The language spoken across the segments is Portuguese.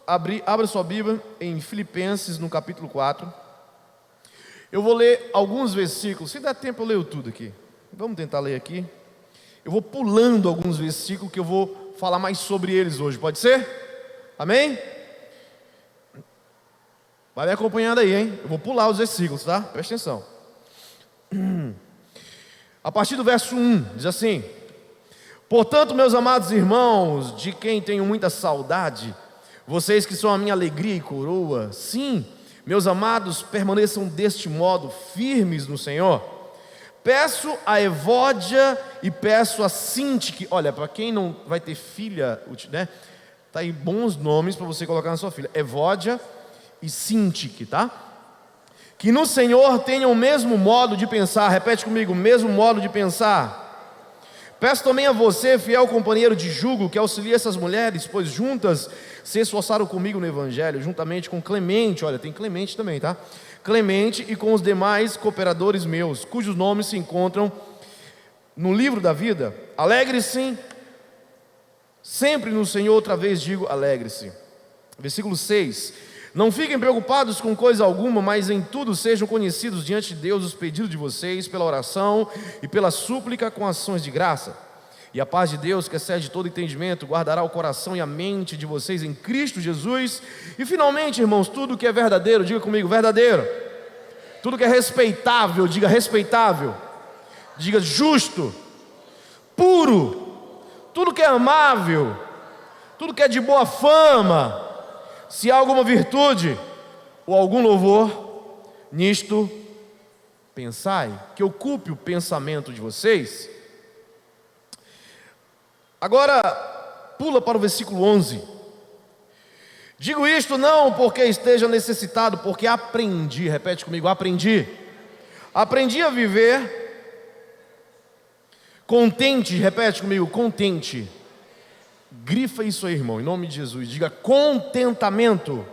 abra sua Bíblia em Filipenses, no capítulo 4. Eu vou ler alguns versículos, se der tempo eu leio tudo aqui. Vamos tentar ler aqui. Eu vou pulando alguns versículos que eu vou falar mais sobre eles hoje, pode ser? Amém? Vai me acompanhando aí, hein? Eu vou pular os versículos, tá? Presta atenção. A partir do verso 1, diz assim: portanto, meus amados irmãos, de quem tenho muita saudade, vocês que são a minha alegria e coroa, sim, meus amados, permaneçam deste modo, firmes no Senhor. Peço a Evódia e peço a Sintique. Olha, para quem não vai ter filha, né? Tá aí bons nomes para você colocar na sua filha: Evódia e Sintique, tá? Que no Senhor tenham o mesmo modo de pensar. Repete comigo: mesmo modo de pensar. Peço também a você, fiel companheiro de jugo, que auxilie essas mulheres, pois juntas se esforçaram comigo no Evangelho, juntamente com Clemente. Olha, tem Clemente também, tá? Clemente e com os demais cooperadores meus, cujos nomes se encontram no livro da vida. Alegre-se sempre no Senhor. Outra vez digo, alegre-se. Versículo 6: não fiquem preocupados com coisa alguma, mas em tudo sejam conhecidos diante de Deus os pedidos de vocês, pela oração e pela súplica com ações de graça. E a paz de Deus, que excede todo entendimento, guardará o coração e a mente de vocês em Cristo Jesus. E finalmente, irmãos, tudo que é verdadeiro, diga comigo, verdadeiro. Tudo que é respeitável, diga respeitável. Diga justo, puro. Tudo que é amável, tudo que é de boa fama, se há alguma virtude ou algum louvor, nisto pensai. Que ocupe o pensamento de vocês. Agora, pula para o versículo 11. Digo isto não porque esteja necessitado, porque aprendi, repete comigo, aprendi a viver contente, repete comigo, contente. Grifa isso aí, irmão, em nome de Jesus, diga contentamento.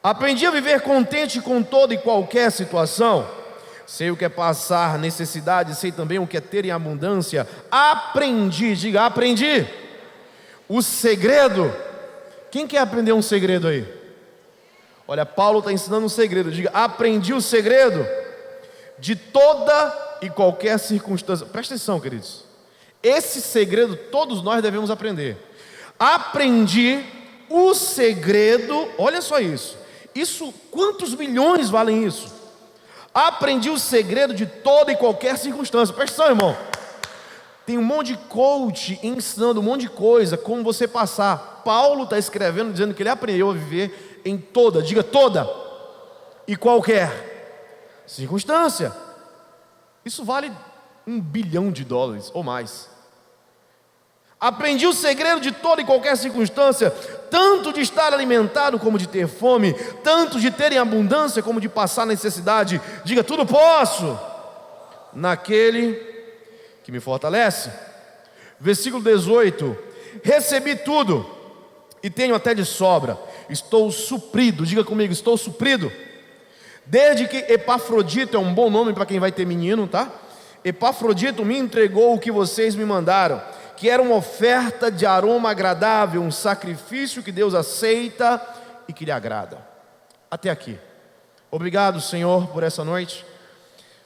Aprendi a viver contente com toda e qualquer situação. Sei o que é passar necessidade, sei também o que é ter em abundância. Aprendi, diga aprendi. O segredo. Quem quer aprender um segredo aí? Olha, Paulo está ensinando um segredo. Diga, aprendi o segredo de toda e qualquer circunstância. Presta atenção, queridos. Esse segredo todos nós devemos aprender. Aprendi o segredo. Olha só isso. Isso, quantos milhões valem isso? Aprendi o segredo de toda e qualquer circunstância. Presta atenção, irmão. Tem um monte de coach ensinando um monte de coisa, como você passar. Paulo está escrevendo, dizendo que ele aprendeu a viver em toda, diga toda e qualquer circunstância. Isso vale $1 bilhão ou mais. Aprendi o segredo de toda e qualquer circunstância, tanto de estar alimentado como de ter fome, tanto de ter em abundância como de passar necessidade. Diga, tudo posso naquele que me fortalece. Versículo 18: recebi tudo e tenho até de sobra, estou suprido. Diga comigo, estou suprido. Desde que Epafrodito, é um bom nome para quem vai ter menino, tá? Epafrodito me entregou o que vocês me mandaram, que era uma oferta de aroma agradável, um sacrifício que Deus aceita e que lhe agrada. Até aqui. Obrigado, Senhor, por essa noite.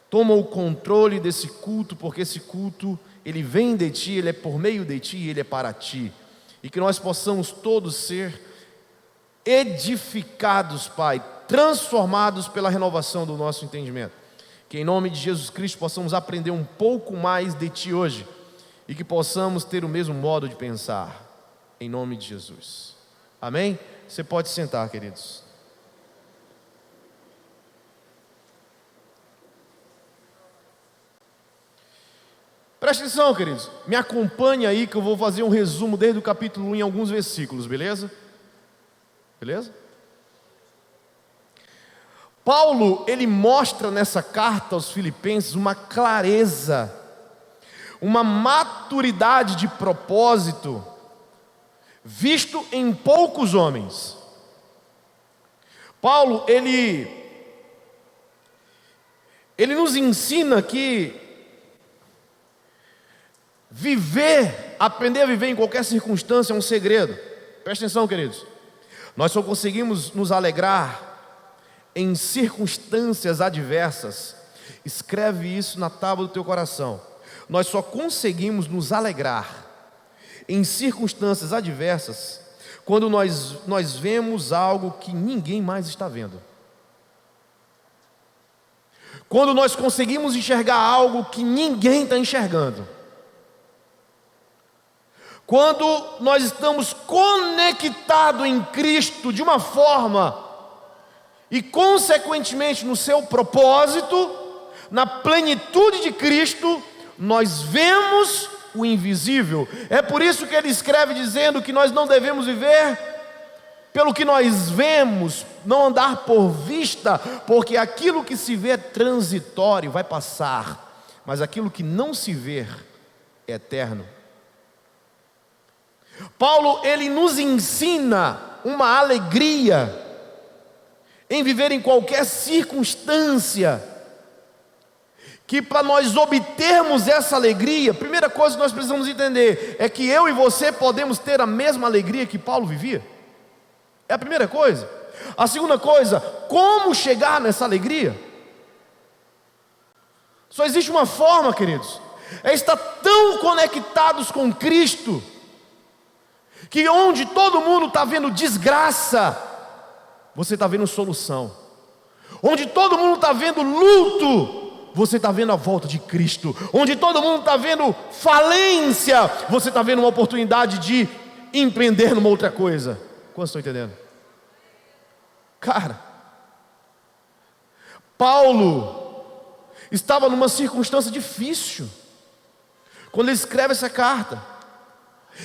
Toma o controle desse culto, porque esse culto, ele vem de Ti, ele é por meio de Ti, ele é para Ti. E que nós possamos todos ser edificados, Pai, transformados pela renovação do nosso entendimento. Que em nome de Jesus Cristo possamos aprender um pouco mais de Ti hoje. E que possamos ter o mesmo modo de pensar, em nome de Jesus. Amém? Você pode sentar, queridos. Preste atenção, queridos. Me acompanhe aí que eu vou fazer um resumo desde o capítulo 1 em alguns versículos, beleza? Beleza? Paulo, ele mostra nessa carta aos Filipenses uma clareza, uma maturidade de propósito visto em poucos homens. Paulo, ele nos ensina que aprender a viver em qualquer circunstância é um segredo. Presta atenção, queridos. Nós só conseguimos nos alegrar em circunstâncias adversas. Escreve isso na tábua do teu coração. Nós só conseguimos nos alegrar em circunstâncias adversas quando nós vemos algo que ninguém mais está vendo. Quando nós conseguimos enxergar algo que ninguém está enxergando. Quando nós estamos conectados em Cristo de uma forma e consequentemente no seu propósito, na plenitude de Cristo, nós vemos o invisível. É por isso que ele escreve dizendo que nós não devemos viver pelo que nós vemos, não andar por vista, porque aquilo que se vê é transitório, vai passar, mas aquilo que não se vê é eterno. Paulo, ele nos ensina uma alegria em viver em qualquer circunstância, que para nós obtermos essa alegria, a primeira coisa que nós precisamos entender é que eu e você podemos ter a mesma alegria que Paulo vivia. É a primeira coisa. A segunda coisa, como chegar nessa alegria? Só existe uma forma, queridos, é estar tão conectados com Cristo, que onde todo mundo está vendo desgraça, você está vendo solução. Onde todo mundo está vendo luto, você está vendo a volta de Cristo. Onde todo mundo está vendo falência, você está vendo uma oportunidade de empreender numa outra coisa. Quantos estão entendendo? Cara, Paulo estava numa circunstância difícil quando ele escreve essa carta.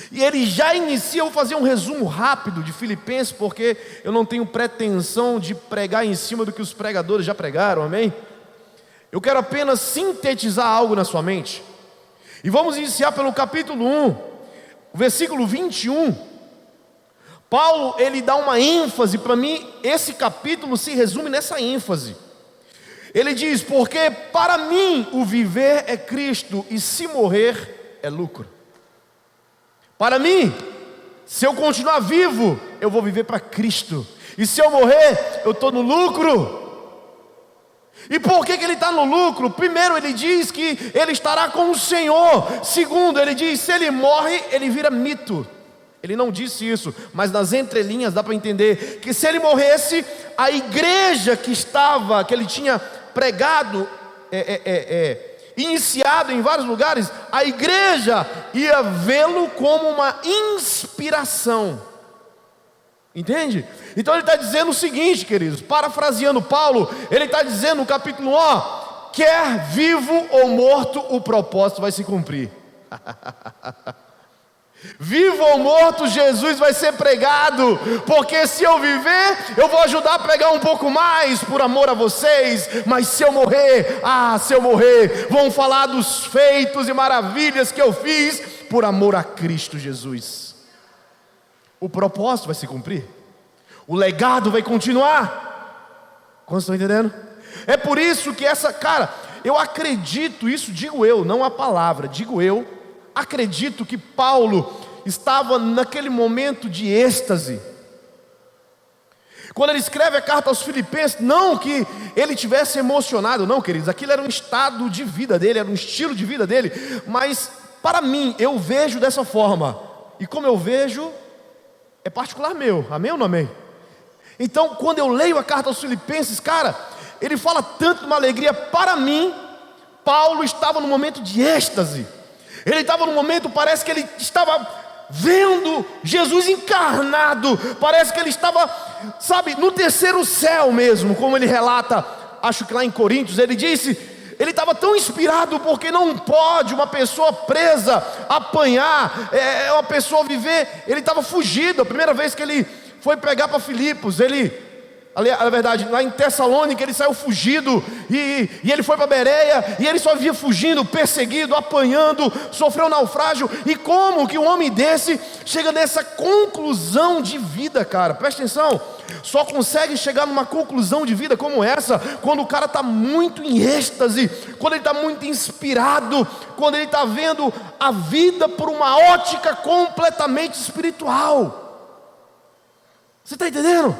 E ele já inicia, eu vou fazer um resumo rápido de Filipenses, porque eu não tenho pretensão de pregar em cima do que os pregadores já pregaram, amém? Eu quero apenas sintetizar algo na sua mente. E vamos iniciar pelo capítulo 1, o versículo 21. Paulo, ele dá uma ênfase, para mim, esse capítulo se resume nessa ênfase. Ele diz, porque para mim o viver é Cristo, e se morrer é lucro. Para mim, se eu continuar vivo, eu vou viver para Cristo. E se eu morrer, eu estou no lucro. E por que ele está no lucro? Primeiro, ele diz que ele estará com o Senhor. Segundo, ele diz, se ele morre, ele vira mito. Ele não disse isso, mas nas entrelinhas dá para entender que se ele morresse, a igreja que ele tinha pregado, iniciado em vários lugares, a igreja ia vê-lo como uma inspiração. Entende? Então ele está dizendo o seguinte, queridos, parafraseando Paulo, ele está dizendo no capítulo 1, quer vivo ou morto, o propósito vai se cumprir. Vivo ou morto, Jesus vai ser pregado, porque se eu viver, eu vou ajudar a pregar um pouco mais, por amor a vocês, mas se eu morrer, vão falar dos feitos e maravilhas que eu fiz, por amor a Cristo Jesus. O propósito vai se cumprir, o legado vai continuar. Quantos estão entendendo? É por isso que eu acredito, isso digo eu, não a palavra, digo eu, acredito que Paulo estava naquele momento de êxtase. Quando ele escreve a carta aos Filipenses, não que ele tivesse emocionado, não, queridos, aquilo era um estado de vida dele, era um estilo de vida dele, mas para mim, eu vejo dessa forma, e como eu vejo, é particular meu, amém ou não amém? Então, quando eu leio a carta aos Filipenses, ele fala tanto de uma alegria. Para mim, Paulo estava num momento de êxtase. Ele estava num momento, parece que ele estava vendo Jesus encarnado, parece que ele estava, no terceiro céu mesmo, como ele relata, acho que lá em Coríntios, ele disse, ele estava tão inspirado, porque não pode uma pessoa presa apanhar, uma pessoa viver, ele estava fugido. A primeira vez que ele foi pregar para Filipos, na verdade, lá em Tessalônica, ele saiu fugido, e ele foi para Bereia, e ele só via fugindo, perseguido, apanhando, sofreu naufrágio. E como que um homem desse chega nessa conclusão de vida, cara? Presta atenção, só consegue chegar numa conclusão de vida como essa, quando o cara está muito em êxtase, quando ele está muito inspirado, quando ele está vendo a vida por uma ótica completamente espiritual. Você está entendendo?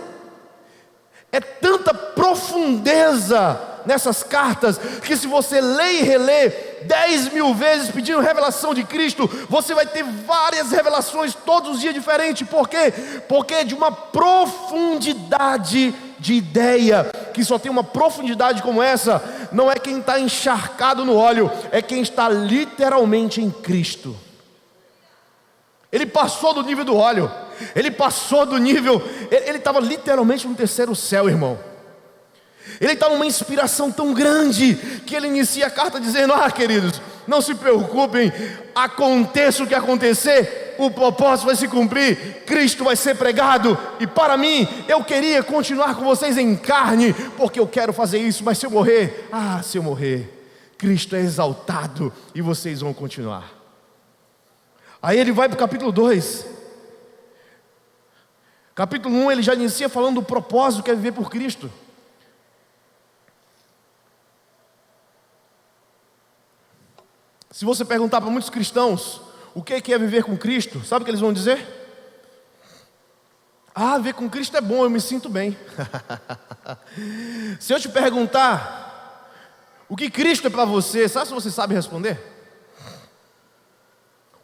É tanta profundeza nessas cartas, que se você lê e relê 10.000 vezes pedindo revelação de Cristo, você vai ter várias revelações todos os dias diferentes. Por quê? Porque é de uma profundidade de ideia, que só tem uma profundidade como essa, não é quem está encharcado no óleo, é quem está literalmente em Cristo. Ele passou do nível do óleo, ele passou do nível, ele estava literalmente no terceiro céu, irmão. Ele está numa inspiração tão grande, que ele inicia a carta dizendo: queridos, não se preocupem, aconteça o que acontecer, o propósito vai se cumprir, Cristo vai ser pregado, e para mim, eu queria continuar com vocês em carne, porque eu quero fazer isso, mas se eu morrer, se eu morrer, Cristo é exaltado, e vocês vão continuar. Aí ele vai para o capítulo 2, capítulo 1 ele já inicia falando do propósito que é viver por Cristo. Se você perguntar para muitos cristãos o que é viver com Cristo, sabe o que eles vão dizer? Viver com Cristo é bom, eu me sinto bem. Se eu te perguntar o que Cristo é para você, sabe se você sabe responder?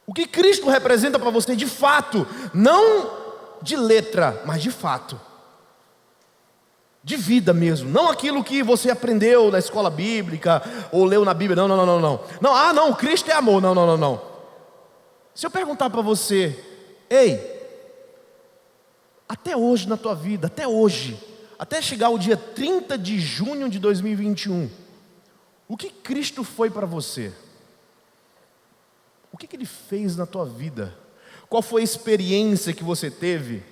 O que Cristo representa para você de fato, não de letra, mas de fato, de vida mesmo, não aquilo que você aprendeu na escola bíblica ou leu na Bíblia. Não, Cristo é amor. Não. Se eu perguntar para você: até hoje na tua vida, até chegar o dia 30 de junho de 2021, o que Cristo foi para você? O que Ele fez na tua vida? Qual foi a experiência que você teve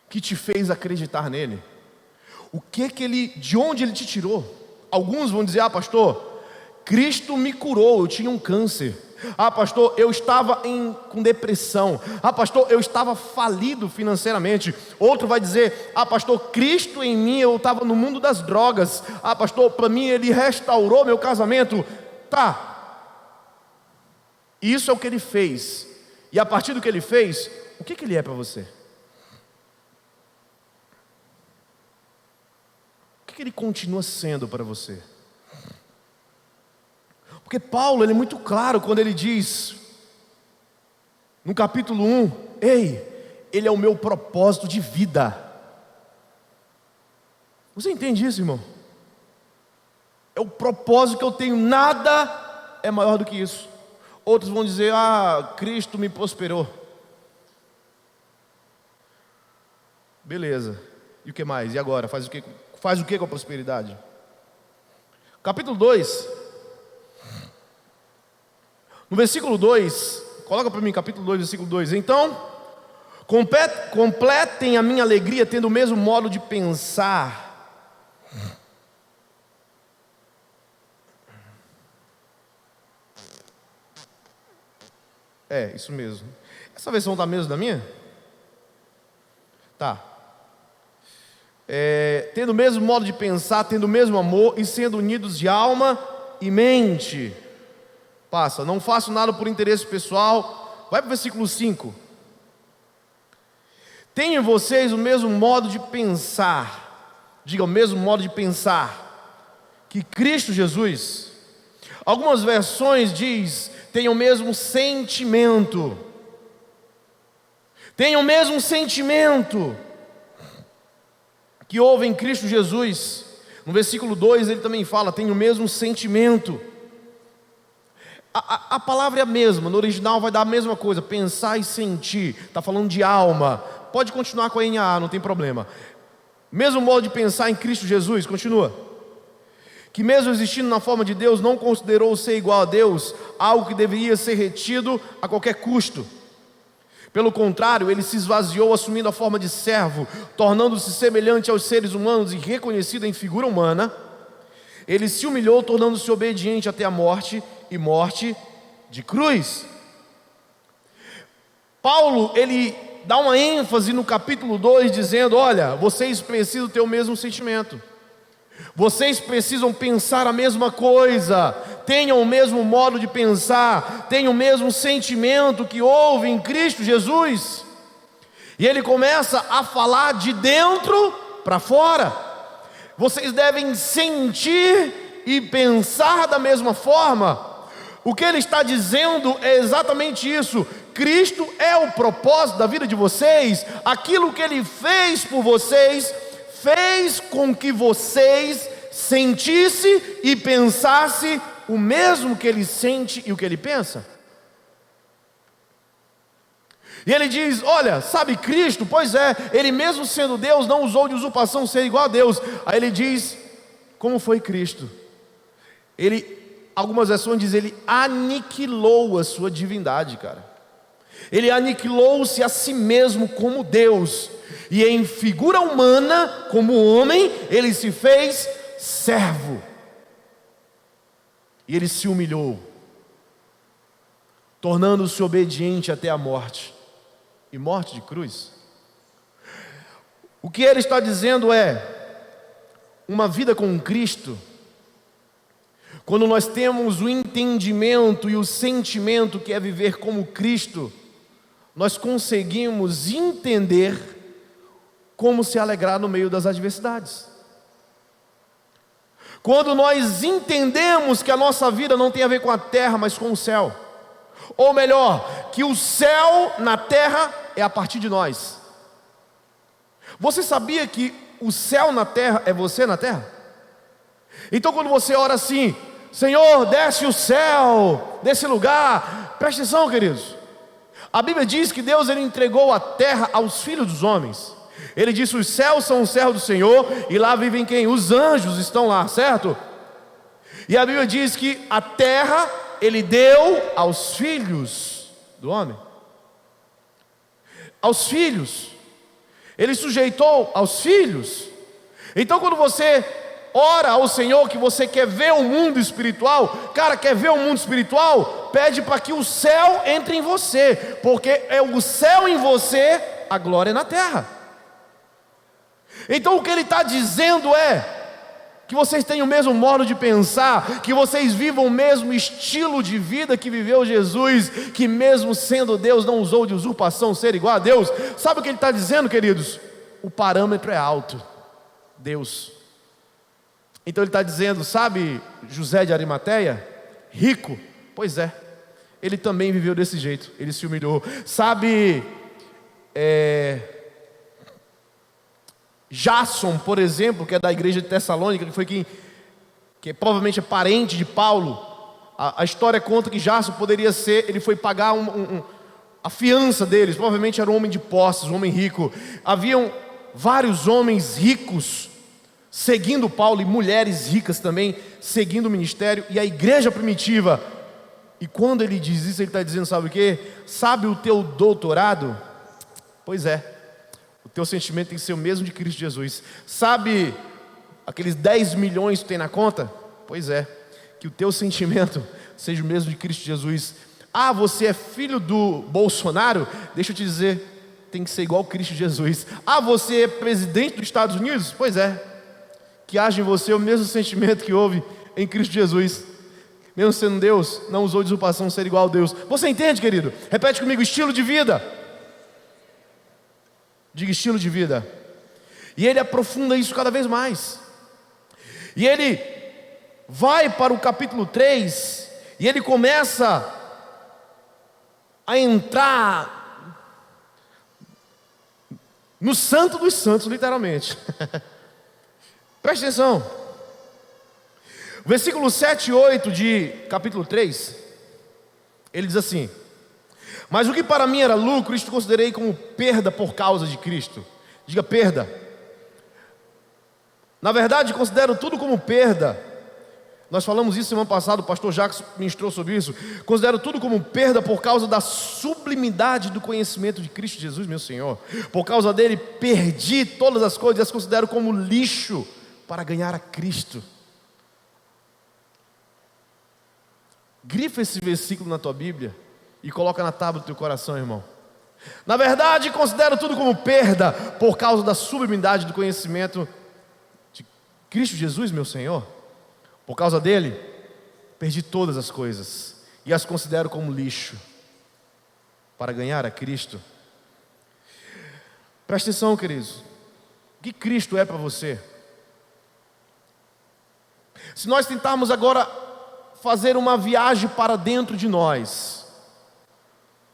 que te fez acreditar nele? De onde Ele te tirou? Alguns vão dizer: pastor, Cristo me curou, eu tinha um câncer. Pastor, eu estava com depressão. Pastor, eu estava falido financeiramente. Outro vai dizer: pastor, Cristo em mim, eu estava no mundo das drogas. Pastor, para mim Ele restaurou meu casamento. Isso é o que Ele fez. E a partir do que Ele fez, o que Ele é para você? O que Ele continua sendo para você? Porque Paulo, ele é muito claro quando ele diz, no capítulo 1, Ele é o meu propósito de vida. Você entende isso, irmão? É o propósito que eu tenho, nada é maior do que isso. Outros vão dizer: Cristo me prosperou. Beleza, e o que mais? E agora? Faz o que com a prosperidade? Capítulo 2, no versículo 2, coloca para mim, capítulo 2, versículo 2. Então, completem a minha alegria tendo o mesmo modo de pensar. Isso mesmo. Essa versão está mesmo da minha? Tá. Tendo o mesmo modo de pensar, tendo o mesmo amor e sendo unidos de alma e mente. Passa, não faço nada por interesse pessoal. Vai para o versículo 5. Tenham vocês o mesmo modo de pensar. Diga, o mesmo modo de pensar que Cristo Jesus. Algumas versões diz: tenham o mesmo sentimento. Tenham o mesmo sentimento que houve em Cristo Jesus. No versículo 2 ele também fala: tenham o mesmo sentimento. A palavra é a mesma, no original vai dar a mesma coisa, pensar e sentir. Está falando de alma. Pode continuar com a NAA, não tem problema. Mesmo modo de pensar em Cristo Jesus, continua. Que mesmo existindo na forma de Deus, não considerou ser igual a Deus algo que deveria ser retido a qualquer custo. Pelo contrário, Ele se esvaziou assumindo a forma de servo, tornando-se semelhante aos seres humanos e reconhecido em figura humana. Ele se humilhou, tornando-se obediente até a morte, e morte de cruz. Paulo, ele dá uma ênfase no capítulo 2, dizendo: olha, vocês precisam ter o mesmo sentimento. Vocês precisam pensar a mesma coisa, tenham o mesmo modo de pensar, tenham o mesmo sentimento que houve em Cristo Jesus. E ele começa a falar de dentro para fora. Vocês devem sentir e pensar da mesma forma. O que ele está dizendo é exatamente isso. Cristo é o propósito da vida de vocês. Aquilo que ele fez por vocês, fez com que vocês sentissem e pensassem o mesmo que ele sente e o que ele pensa. E ele diz, olha, sabe Cristo? Pois é, ele mesmo sendo Deus, não usou de usurpação ser igual a Deus. Aí ele diz, como foi Cristo? Algumas versões dizem, ele aniquilou a sua divindade, cara. Ele aniquilou-se a si mesmo como Deus. E em figura humana, como homem, ele se fez servo. E ele se humilhou, tornando-se obediente até a morte. E morte de cruz. O que ele está dizendo é, uma vida com Cristo, quando nós temos o entendimento e o sentimento que é viver como Cristo, nós conseguimos entender como se alegrar no meio das adversidades. Quando nós entendemos que a nossa vida não tem a ver com a terra, mas com o céu. Ou melhor, que o céu na terra é a partir de nós. Você sabia que o céu na terra é você na terra? Então quando você ora assim, Senhor, desce o céu desse lugar, preste atenção, queridos. A Bíblia diz que Deus ele entregou a terra aos filhos dos homens. Ele disse, os céus são o céu do Senhor, e lá vivem quem? Os anjos estão lá, certo? E a Bíblia diz que a terra ele deu aos filhos do homem. Aos filhos. Ele sujeitou aos filhos. Então quando você ora ao Senhor que você quer ver o mundo espiritual, cara, quer ver o mundo espiritual? Pede para que o céu entre em você, porque é o céu em você, a glória é na terra. Então o que ele está dizendo é que vocês tenham o mesmo modo de pensar, que vocês vivam o mesmo estilo de vida que viveu Jesus, que mesmo sendo Deus não usou de usurpação ser igual a Deus. Sabe o que ele está dizendo, queridos? O parâmetro é alto, Deus. Então ele está dizendo, sabe José de Arimateia, rico? Pois é, ele também viveu desse jeito, ele se humilhou. Sabe Jasson, por exemplo, que é da igreja de Tessalônica, que foi que provavelmente é parente de Paulo. A história conta que Jasson poderia ser, ele foi pagar a fiança deles, provavelmente era um homem de posses, um homem rico. Haviam vários homens ricos seguindo Paulo, e mulheres ricas também seguindo o ministério, e a igreja primitiva. E quando ele diz isso, ele está dizendo, sabe o quê? Sabe o teu doutorado? Pois é, o teu sentimento tem que ser o mesmo de Cristo Jesus. Sabe aqueles 10 milhões que tu tem na conta? Pois é, que o teu sentimento seja o mesmo de Cristo Jesus. Ah, você é filho do Bolsonaro? Deixa eu te dizer, tem que ser igual Cristo Jesus. Ah, você é presidente dos Estados Unidos? Pois é, que haja em você o mesmo sentimento que houve em Cristo Jesus. Mesmo sendo Deus, não usou de usurpação ser igual a Deus. Você entende, querido? Repete comigo, estilo de vida. Diga estilo de vida. E ele aprofunda isso cada vez mais. E ele vai para o capítulo 3, e ele começa a entrar no santo dos santos, literalmente. Preste atenção. Versículo 7 e 8 de capítulo 3, ele diz assim: mas o que para mim era lucro, isto considerei como perda por causa de Cristo. Diga perda. Na verdade, considero tudo como perda. Nós falamos isso semana passada, o pastor Jacques ministrou sobre isso. Considero tudo como perda por causa da sublimidade do conhecimento de Cristo Jesus, meu Senhor. Por causa dele, perdi todas as coisas e as considero como lixo para ganhar a Cristo. Grifa esse versículo na tua Bíblia e coloca na tábua do teu coração, irmão. Na verdade, considero tudo como perda por causa da sublimidade do conhecimento de Cristo Jesus, meu Senhor. Por causa dele, perdi todas as coisas e as considero como lixo para ganhar a Cristo. Presta atenção, queridos. O que Cristo é para você? Se nós tentarmos agora fazer uma viagem para dentro de nós,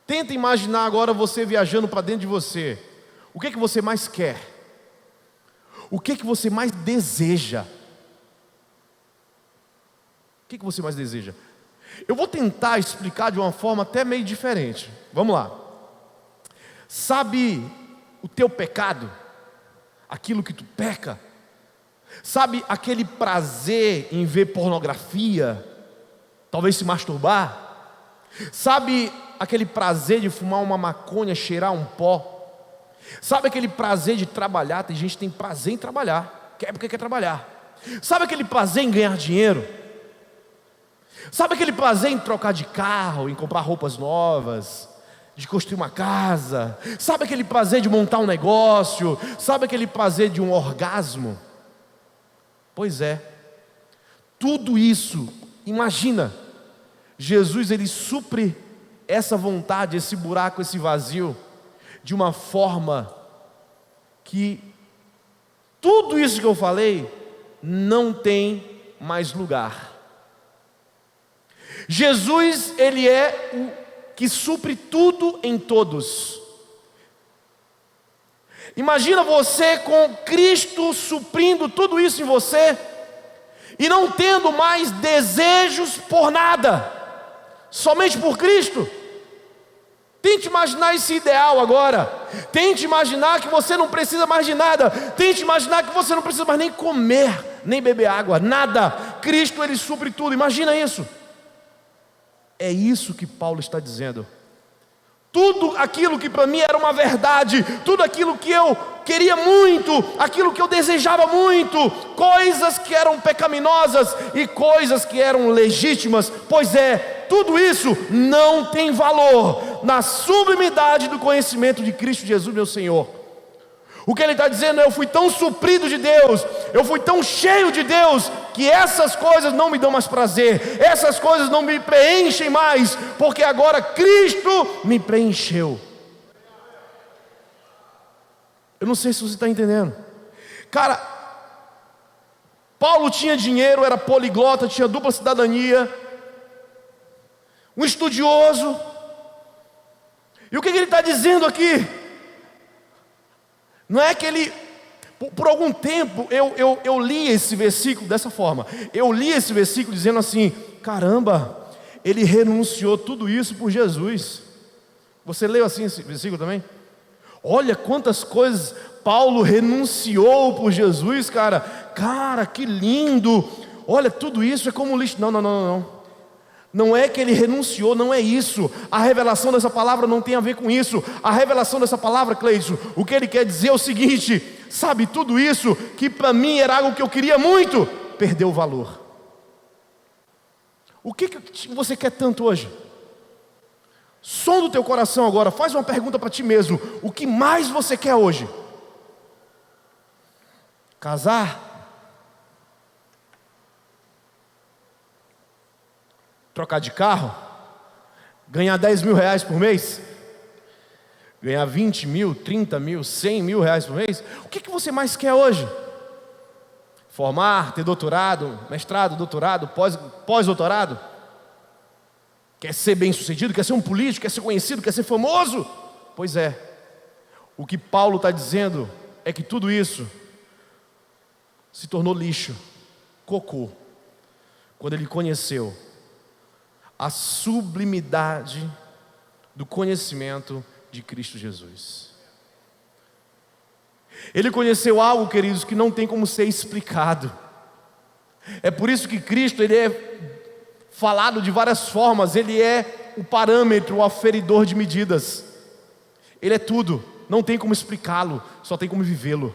tenta imaginar agora você viajando para dentro de você. O que você mais quer? O que você mais deseja? O que você mais deseja? Eu vou tentar explicar de uma forma até meio diferente. Vamos lá. Sabe o teu pecado? Aquilo que tu peca? Sabe aquele prazer em ver pornografia? Talvez se masturbar? Sabe aquele prazer de fumar uma maconha, cheirar um pó? Sabe aquele prazer de trabalhar? Tem gente que tem prazer em trabalhar, quer porque quer trabalhar. Sabe aquele prazer em ganhar dinheiro? Sabe aquele prazer em trocar de carro, em comprar roupas novas, de construir uma casa? Sabe aquele prazer de montar um negócio? Sabe aquele prazer de um orgasmo? Pois é, tudo isso, imagina, Jesus ele supre essa vontade, esse buraco, esse vazio, de uma forma que tudo isso que eu falei não tem mais lugar. Jesus, ele é o que supre tudo em todos. Imagina você com Cristo suprindo tudo isso em você e não tendo mais desejos por nada, somente por Cristo. Tente imaginar esse ideal agora. Tente imaginar que você não precisa mais de nada. Tente imaginar que você não precisa mais nem comer, nem beber água, nada. Cristo ele supre tudo. Imagina isso. É isso que Paulo está dizendo. Tudo aquilo que para mim era uma verdade, tudo aquilo que eu queria muito, aquilo que eu desejava muito, coisas que eram pecaminosas e coisas que eram legítimas, pois é, tudo isso não tem valor na sublimidade do conhecimento de Cristo Jesus, meu Senhor. O que ele está dizendo é: eu fui tão suprido de Deus, eu fui tão cheio de Deus, que essas coisas não me dão mais prazer, essas coisas não me preenchem mais, porque agora Cristo me preencheu. Eu não sei se você está entendendo. Cara, Paulo tinha dinheiro, era poliglota, tinha dupla cidadania, um estudioso. E o que ele está dizendo aqui? Não é que ele, por algum tempo, eu li esse versículo dessa forma. Eu li esse versículo dizendo assim: caramba, ele renunciou tudo isso por Jesus. Você leu assim esse versículo também? Olha quantas coisas Paulo renunciou por Jesus, cara. Cara, que lindo. Olha, tudo isso é como lixo. Não. Não é que ele renunciou, não é isso. A revelação dessa palavra não tem a ver com isso. A revelação dessa palavra, Cleison, o que ele quer dizer é o seguinte: sabe, tudo isso que para mim era algo que eu queria muito, perdeu o valor. O que você quer tanto hoje? Som do teu coração agora, faz uma pergunta para ti mesmo: o que mais você quer hoje? Casar? Trocar de carro? Ganhar 10 mil reais por mês? Ganhar 20 mil, 30 mil, 100 mil reais por mês? O que você mais quer hoje? Formar, ter doutorado, mestrado, doutorado, pós-doutorado? Quer ser bem sucedido? Quer ser um político? Quer ser conhecido? Quer ser famoso? Pois é, o que Paulo está dizendo é que tudo isso se tornou lixo, cocô, quando ele conheceu a sublimidade do conhecimento de Cristo Jesus. Ele conheceu algo, queridos, que não tem como ser explicado. É por isso que Cristo, ele é falado de várias formas. Ele é o parâmetro, o aferidor de medidas. Ele é tudo, não tem como explicá-lo, só tem como vivê-lo.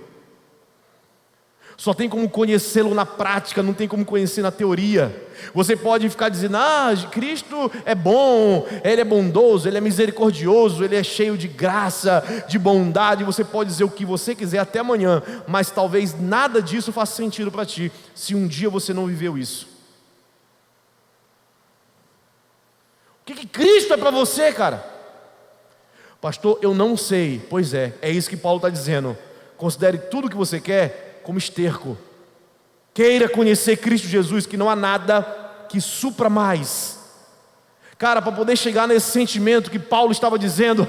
Só tem como conhecê-lo na prática, não tem como conhecer na teoria. Você pode ficar dizendo: Cristo é bom, Ele é bondoso, Ele é misericordioso, Ele é cheio de graça, de bondade. Você pode dizer o que você quiser até amanhã, mas talvez nada disso faça sentido para ti, se um dia você não viveu isso. O que Cristo é para você, cara? Pastor, eu não sei. Pois é isso que Paulo está dizendo. Considere tudo que você quer como esterco. Queira conhecer Cristo Jesus, que não há nada que supra mais. Cara, para poder chegar nesse sentimento que Paulo estava dizendo,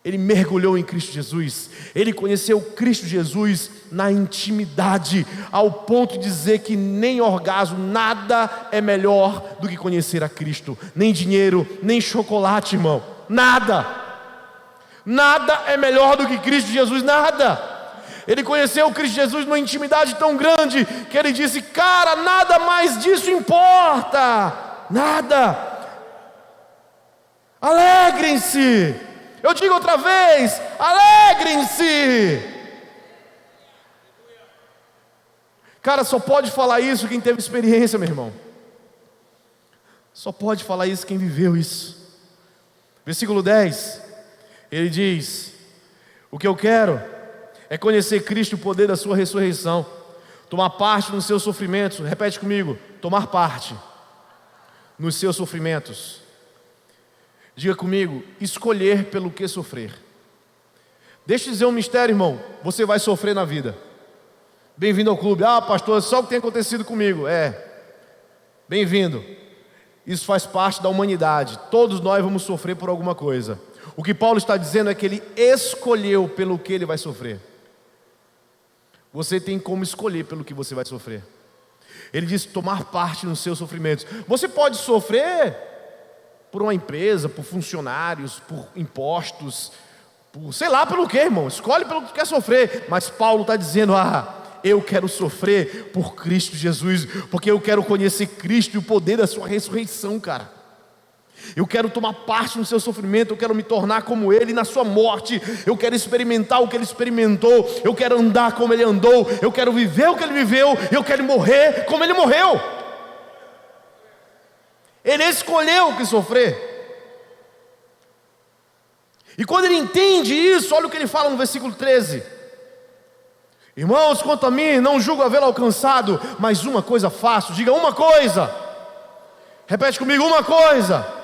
ele mergulhou em Cristo Jesus. Ele conheceu Cristo Jesus na intimidade, ao ponto de dizer que nem orgasmo, nada é melhor do que conhecer a Cristo. Nem dinheiro, nem chocolate, irmão. Nada é melhor do que Cristo Jesus, nada. Ele conheceu Cristo Jesus numa intimidade tão grande que ele disse: cara, nada mais disso importa. Nada. Alegrem-se. Eu digo outra vez: alegrem-se. Cara, só pode falar isso quem teve experiência, meu irmão. Só pode falar isso quem viveu isso. Versículo 10, ele diz: o que eu quero é conhecer Cristo e o poder da sua ressurreição, tomar parte nos seus sofrimentos. Repete comigo: tomar parte nos seus sofrimentos. Diga comigo: escolher pelo que sofrer. Deixa eu dizer um mistério, irmão. Você vai sofrer na vida. Bem-vindo ao clube. Ah, pastor, só o que tem acontecido comigo. Bem-vindo. Isso faz parte da humanidade. Todos nós vamos sofrer por alguma coisa. O que Paulo está dizendo é que ele escolheu pelo que ele vai sofrer. Você tem como escolher pelo que você vai sofrer. Ele diz: tomar parte nos seus sofrimentos. Você pode sofrer por uma empresa, por funcionários, por impostos, por sei lá pelo que, irmão. Escolhe pelo que quer sofrer. Mas Paulo está dizendo: eu quero sofrer por Cristo Jesus, porque eu quero conhecer Cristo e o poder da sua ressurreição, cara. Eu quero tomar parte no seu sofrimento, eu quero me tornar como Ele na sua morte, eu quero experimentar o que Ele experimentou, eu quero andar como Ele andou, eu quero viver o que Ele viveu, eu quero morrer como Ele morreu. Ele escolheu o que sofrer. E quando ele entende isso, olha o que ele fala no versículo 13: irmãos, quanto a mim, não julgo havê-lo alcançado, mas uma coisa faço. Diga: uma coisa. Repete comigo: uma coisa.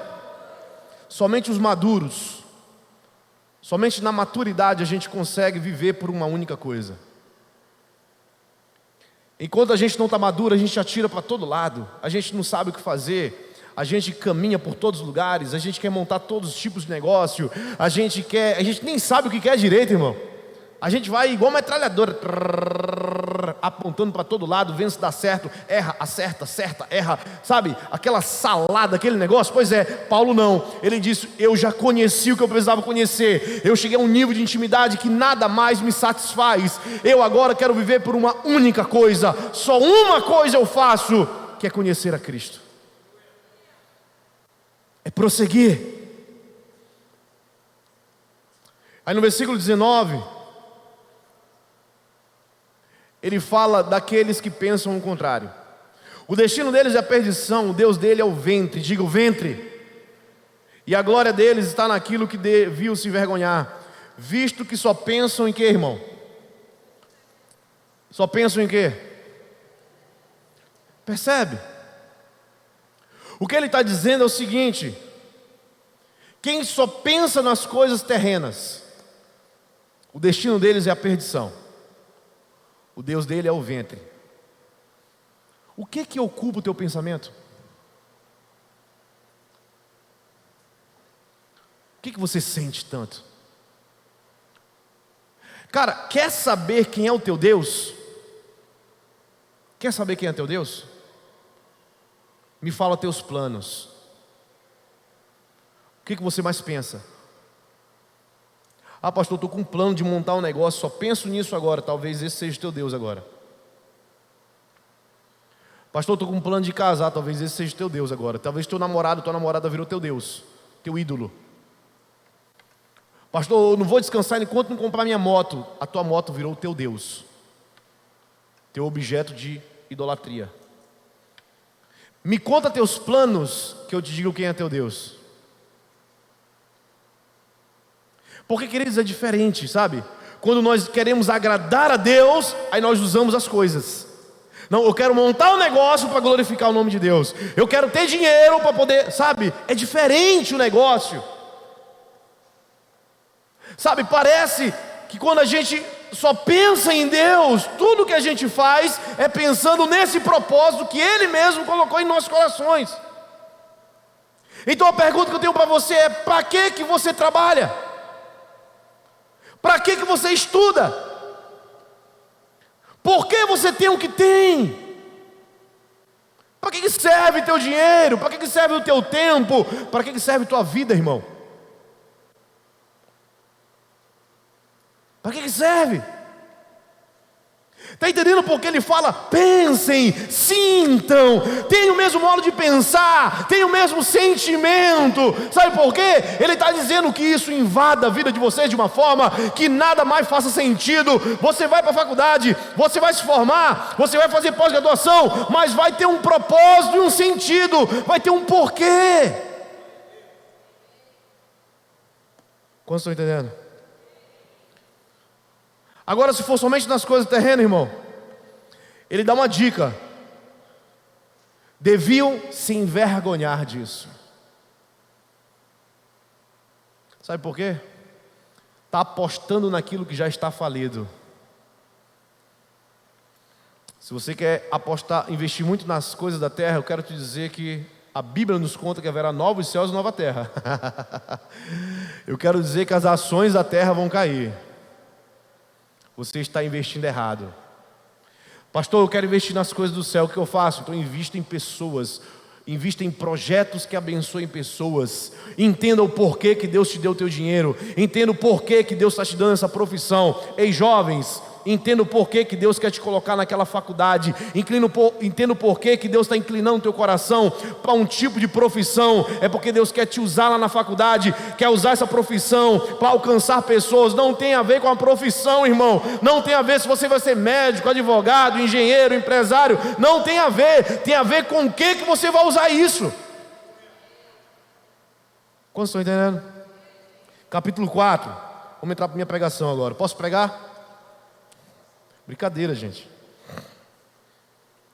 Somente os maduros, somente na maturidade a gente consegue viver por uma única coisa. Enquanto a gente não está maduro, a gente atira para todo lado, a gente não sabe o que fazer, a gente caminha por todos os lugares, a gente quer montar todos os tipos de negócio, a gente nem sabe o que quer direito, irmão. A gente vai igual metralhadora, apontando para todo lado, vendo se dá certo, erra, acerta, erra, sabe? Aquela salada, aquele negócio. Pois é, Paulo não. Ele disse: eu já conheci o que eu precisava conhecer. Eu cheguei a um nível de intimidade que nada mais me satisfaz. Eu agora quero viver por uma única coisa. Só uma coisa eu faço, que é conhecer a Cristo. É prosseguir. Aí no versículo 19... ele fala daqueles que pensam o contrário. O destino deles é a perdição, o Deus dele é o ventre. Diga: o ventre. E a glória deles está naquilo que deviam se envergonhar, visto que só pensam em quê, irmão? Só pensam em quê? Percebe? O que ele está dizendo é o seguinte: quem só pensa nas coisas terrenas, o destino deles é a perdição. O Deus dele é o ventre. O que ocupa o teu pensamento? O que você sente tanto? Cara, quer saber quem é o teu Deus? Quer saber quem é teu Deus? Me fala teus planos. O que você mais pensa? Ah, pastor, estou com um plano de montar um negócio, só penso nisso agora. Talvez esse seja o teu Deus agora. Pastor, estou com um plano de casar, talvez esse seja o teu Deus agora. Talvez teu namorado, tua namorada virou teu Deus, teu ídolo. Pastor, eu não vou descansar enquanto não comprar minha moto. A tua moto virou o teu Deus, teu objeto de idolatria. Me conta teus planos, que eu te digo quem é teu Deus. Porque, queridos, é diferente, sabe? Quando nós queremos agradar a Deus, aí nós usamos as coisas. Não, eu quero montar um negócio para glorificar o nome de Deus. Eu quero ter dinheiro para poder, sabe? É diferente o negócio. Sabe, parece que quando a gente só pensa em Deus, tudo que a gente faz é pensando nesse propósito que Ele mesmo colocou em nossos corações. Então a pergunta que eu tenho para você é: para que você trabalha? Para que você estuda? Por que você tem o que tem? Para que serve teu dinheiro? Para que serve o teu tempo? Para que serve tua vida, irmão? Para que serve? Está entendendo porque ele fala: pensem, sintam, tenham o mesmo modo de pensar, tenham o mesmo sentimento. Sabe por quê? Ele está dizendo que isso invada a vida de vocês de uma forma que nada mais faça sentido. Você vai para a faculdade, você vai se formar, você vai fazer pós-graduação, mas vai ter um propósito e um sentido, vai ter um porquê. Quantos estão entendendo? Agora, se for somente nas coisas terrenas, irmão, ele dá uma dica: deviam se envergonhar disso. Sabe por quê? Está apostando naquilo que já está falido. Se você quer apostar, investir muito nas coisas da terra, eu quero te dizer que a Bíblia nos conta que haverá novos céus e nova terra. Eu quero dizer que as ações da terra vão cair. Você está investindo errado. Pastor, eu quero investir nas coisas do céu. O que eu faço? Então invisto em pessoas, invisto em projetos que abençoem pessoas. Entenda o porquê que Deus te deu o teu dinheiro. Entenda o porquê que Deus está te dando essa profissão. Ei, jovens, entenda o porquê que Deus quer te colocar naquela faculdade. Entenda o porquê que Deus está inclinando o teu coração para um tipo de profissão. É porque Deus quer te usar lá na faculdade, quer usar essa profissão para alcançar pessoas. Não tem a ver com a profissão, irmão. Não tem a ver se você vai ser médico, advogado, engenheiro, empresário. Não tem a ver. Tem a ver com o que você vai usar isso. Quantos estão entendendo? Capítulo 4. Vamos entrar para a minha pregação agora. Posso pregar? Brincadeira, gente.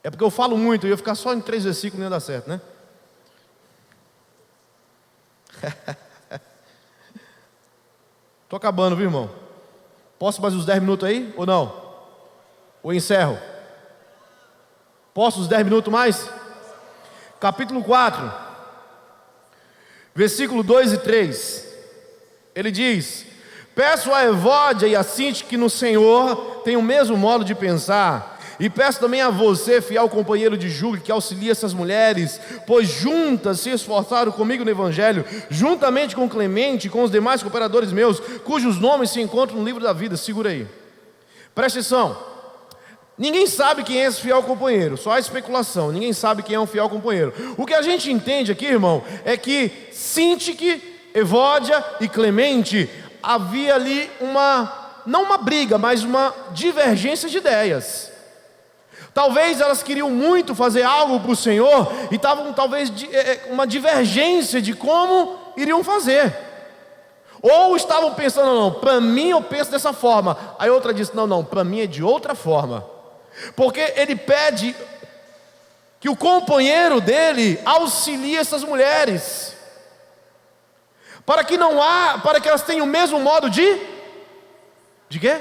É porque eu falo muito, eu ia ficar só em 3 versículos, não ia dar certo, né? Estou acabando, viu, irmão? Posso mais uns 10 minutos aí, ou não? Ou encerro? Posso uns 10 minutos mais? Capítulo 4, versículo 2 e 3. Ele diz: peço a Evódia e a Sinti que no Senhor tenham o mesmo modo de pensar. E peço também a você, fiel companheiro de julgo, que auxilie essas mulheres, pois juntas se esforçaram comigo no Evangelho, juntamente com Clemente e com os demais cooperadores meus, cujos nomes se encontram no livro da vida. Segura aí. Preste atenção. Ninguém sabe quem é esse fiel companheiro, só há especulação. Ninguém sabe quem é um fiel companheiro. O que a gente entende aqui, irmão, é que Sintique, Evódia e Clemente, havia ali não uma briga, mas uma divergência de ideias. Talvez elas queriam muito fazer algo para o Senhor e estavam talvez uma divergência de como iriam fazer. Ou estavam pensando: não, para mim eu penso dessa forma. Aí outra disse: não, para mim é de outra forma. Porque ele pede que o companheiro dele auxilie essas mulheres, para que elas tenham o mesmo modo de quê?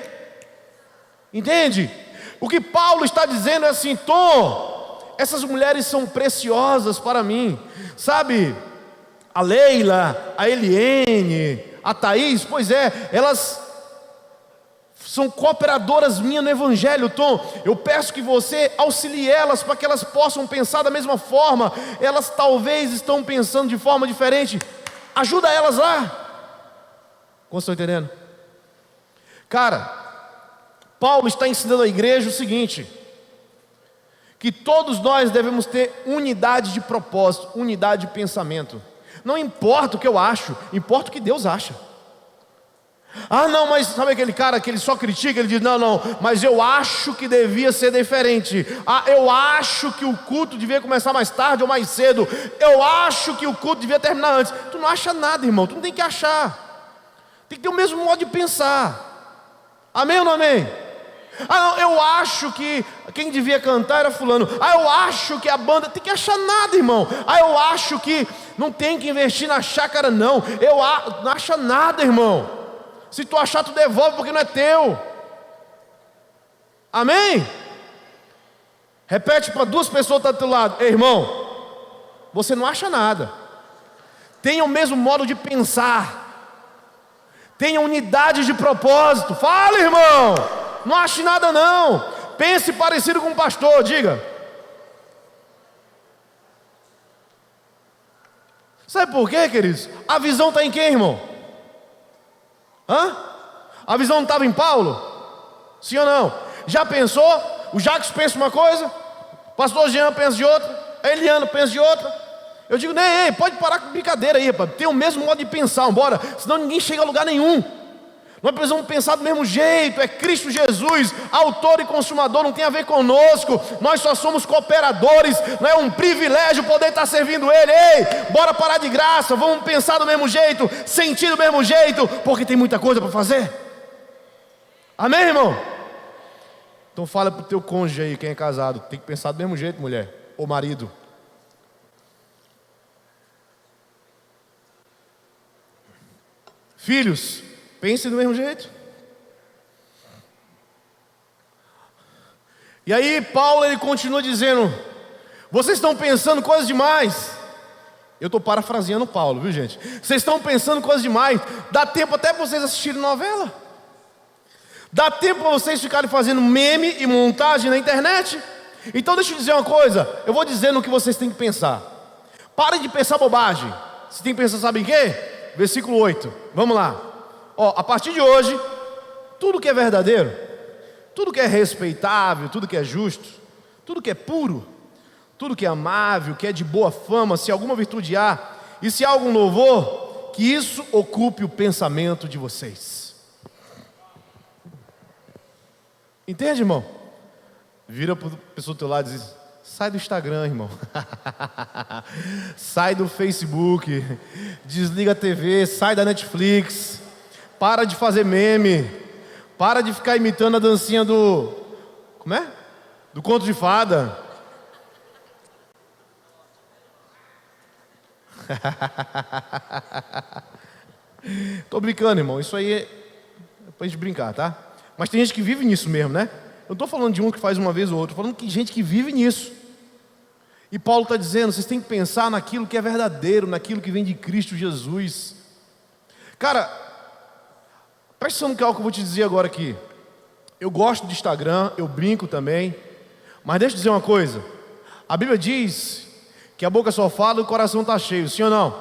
Entende? O que Paulo está dizendo é assim: Tom, essas mulheres são preciosas para mim, sabe? A Leila, a Eliene, a Thaís, pois é, elas são cooperadoras minhas no Evangelho, Tom. Eu peço que você auxilie elas para que elas possam pensar da mesma forma. Elas talvez estão pensando de forma diferente. Ajuda elas lá. Como estão entendendo? Cara, Paulo está ensinando à igreja o seguinte: que todos nós devemos ter unidade de propósito, unidade de pensamento. Não importa o que eu acho, importa o que Deus acha. Ah, não, mas sabe aquele cara que ele só critica? Ele diz: não, mas eu acho que devia ser diferente. Ah, eu acho que o culto devia começar mais tarde ou mais cedo. Eu acho que o culto devia terminar antes. Tu não acha nada, irmão, tu não tem que achar. Tem que ter o mesmo modo de pensar. Amém ou não amém? Ah, não, eu acho que quem devia cantar era fulano. Ah, eu acho que a banda... Tem que achar nada, irmão. Ah, eu acho que não tem que investir na chácara, não. Não acha nada, irmão. Se tu achar, tu devolve, porque não é teu. Amém? Repete para duas pessoas que estão do teu lado: ei, irmão, você não acha nada. Tenha o mesmo modo de pensar. Tenha unidade de propósito. Fala, irmão. Não ache nada não. Pense parecido com o pastor, diga. Sabe por quê, queridos? A visão está em quem, irmão? A visão não estava em Paulo? Sim ou não? Já pensou? O Jacques pensa uma coisa, o pastor Jean pensa de outra, a Eliana pensa de outra. Eu digo: ei, pode parar com brincadeira aí, rapaz. Tem o mesmo modo de pensar, embora, senão ninguém chega a lugar nenhum. Nós precisamos pensar do mesmo jeito. É Cristo Jesus, autor e consumador, não tem a ver conosco. Nós só somos cooperadores. Não é um privilégio poder estar servindo Ele. Ei, bora parar de graça. Vamos pensar do mesmo jeito, sentir do mesmo jeito, porque tem muita coisa para fazer. Amém, irmão? Então fala para o teu cônjuge aí, quem é casado: tem que pensar do mesmo jeito, mulher ou marido. Filhos, pense do mesmo jeito. E aí Paulo, ele continua dizendo: vocês estão pensando coisas demais. Eu estou parafraseando Paulo, viu, gente? Vocês estão pensando coisas demais. Dá tempo até para vocês assistirem novela. Dá tempo para vocês ficarem fazendo meme e montagem na internet. Então deixa eu dizer uma coisa. Eu vou dizendo o que vocês têm que pensar. Parem de pensar bobagem. Você tem que pensar, sabe em quê? Versículo 8, vamos lá. A partir de hoje, tudo que é verdadeiro, tudo que é respeitável, tudo que é justo, tudo que é puro, tudo que é amável, que é de boa fama, se alguma virtude há, e se há algum louvor, que isso ocupe o pensamento de vocês. Entende, irmão? Vira para a pessoa do teu lado e diz: sai do Instagram, irmão. Sai do Facebook. Desliga a TV, sai da Netflix. Para de fazer meme. Para de ficar imitando a dancinha do... como é? Do conto de fada. Tô brincando, irmão. Isso aí é pra gente brincar, tá? Mas tem gente que vive nisso mesmo, né? Eu não estou falando de um que faz uma vez ou outra. Estou falando de gente que vive nisso. E Paulo está dizendo: vocês têm que pensar naquilo que é verdadeiro, naquilo que vem de Cristo Jesus. Cara, presta atenção no que eu vou te dizer agora aqui. Eu gosto de Instagram, eu brinco também. Mas deixa eu dizer uma coisa. A Bíblia diz que a boca só fala e o coração está cheio, sim ou não?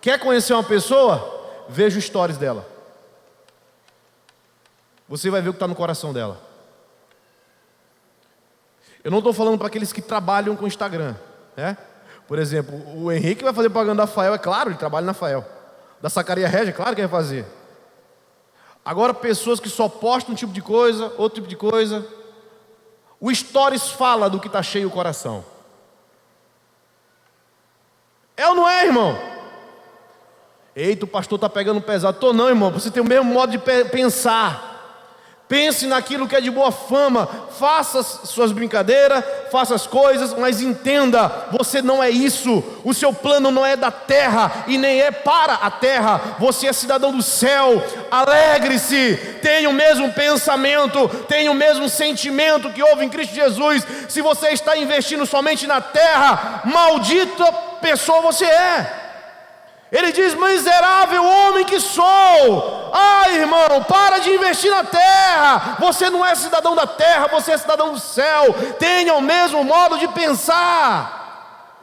Quer conhecer uma pessoa? Veja os stories dela. Você vai ver o que está no coração dela. Eu não estou falando para aqueles que trabalham com Instagram, né? Por exemplo, o Henrique vai fazer propaganda da Fael, é claro, ele trabalha na Fael. Da Sacaria Regia, é claro que vai fazer. Agora, pessoas que só postam um tipo de coisa, outro tipo de coisa. O Stories fala do que está cheio o coração. É ou não é, irmão? Eita, o pastor está pegando pesado. Tô não, irmão, você tem o mesmo modo de pensar. Pense naquilo que é de boa fama. Faça as suas brincadeiras, faça as coisas, mas entenda, você não é isso. O seu plano não é da terra e nem é para a terra. Você é cidadão do céu. Alegre-se, tenha o mesmo pensamento, tenha o mesmo sentimento que houve em Cristo Jesus. Se você está investindo somente na terra, maldita pessoa você é. Ele diz: miserável homem que sou. Ai, irmão, para de investir na terra. Você não é cidadão da terra, você é cidadão do céu. Tenha o mesmo modo de pensar.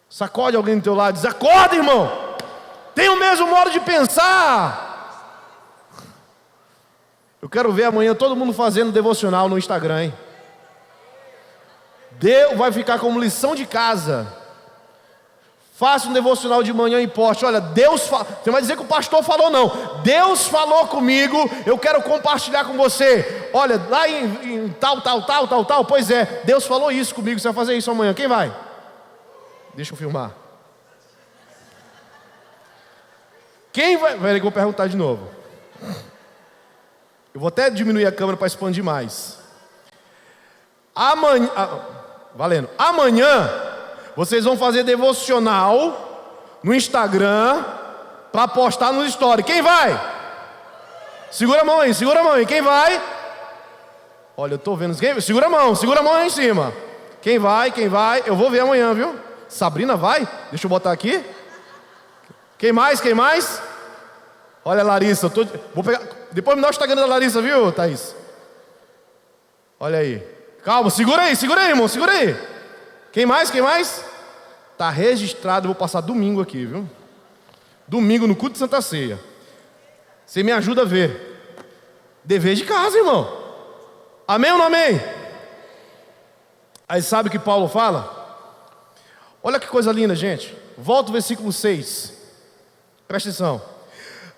Sacode alguém do teu lado e diz: acorda, irmão. Tenha o mesmo modo de pensar. Eu quero ver amanhã todo mundo fazendo devocional no Instagram, hein? Deus vai ficar como lição de casa. Faça um devocional de manhã e poste. Olha, Deus fala. Você vai dizer que o pastor falou, não. Deus falou comigo, eu quero compartilhar com você. Olha, lá em tal. Pois é, Deus falou isso comigo, você vai fazer isso amanhã. Quem vai? Deixa eu filmar. Quem vai? Eu vou perguntar de novo. Eu vou até diminuir a câmera para expandir mais. Amanhã, valendo. Amanhã vocês vão fazer devocional no Instagram para postar nos stories. Quem vai? Segura a mão aí, segura a mão aí. Quem vai? Olha, eu estou vendo. Segura a mão aí em cima. Quem vai? Eu vou ver amanhã, viu? Sabrina vai? Deixa eu botar aqui. Quem mais? Olha, Larissa, vou pegar. Depois me dá o Instagram da Larissa, viu, Thaís? Olha aí. Calma, segura aí, irmão, segura aí. Quem mais? Tá registrado, eu vou passar domingo aqui, viu? Domingo no culto de Santa Ceia. Você me ajuda a ver. Dever de casa, irmão. Amém ou não amém? Aí sabe o que Paulo fala? Olha que coisa linda, gente. Volta ao versículo 6. Presta atenção.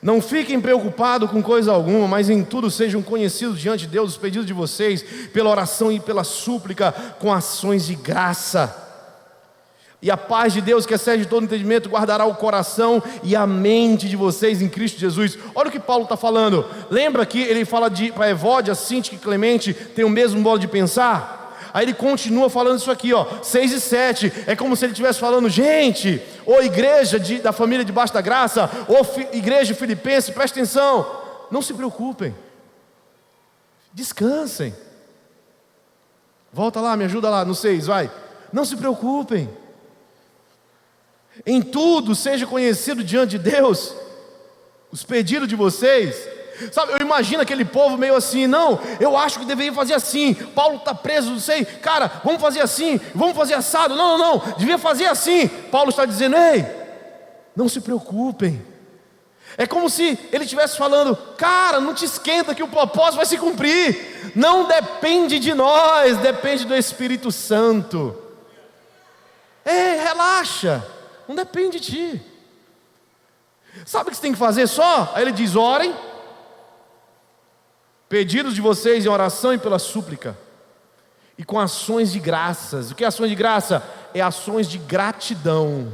Não fiquem preocupados com coisa alguma, mas em tudo sejam conhecidos diante de Deus os pedidos de vocês, pela oração e pela súplica, com ações de graça. E a paz de Deus, que excede todo entendimento, guardará o coração e a mente de vocês em Cristo Jesus. Olha o que Paulo está falando. Lembra que ele fala para Evódia, Sintique e Clemente tem o mesmo modo de pensar? Aí ele continua falando isso aqui, 6 e 7. É como se ele estivesse falando: gente, ou igreja da família debaixo da graça, ou igreja filipense, presta atenção, não se preocupem, descansem. Volta lá, me ajuda lá no 6, vai. Não se preocupem. Em tudo seja conhecido diante de Deus os pedidos de vocês. Sabe, eu imagino aquele povo meio assim: não, eu acho que deveria fazer assim. Paulo está preso, não sei, cara, vamos fazer assim, vamos fazer assado. Não, devia fazer assim. Paulo está dizendo: ei, não se preocupem. É como se ele estivesse falando: cara, não te esquenta que o propósito vai se cumprir. Não depende de nós, depende do Espírito Santo. Ei, relaxa, não depende de ti. Sabe o que você tem que fazer só? Aí ele diz: orem, pedidos de vocês em oração e pela súplica, e com ações de graças. O que é ações de graça? É ações de gratidão.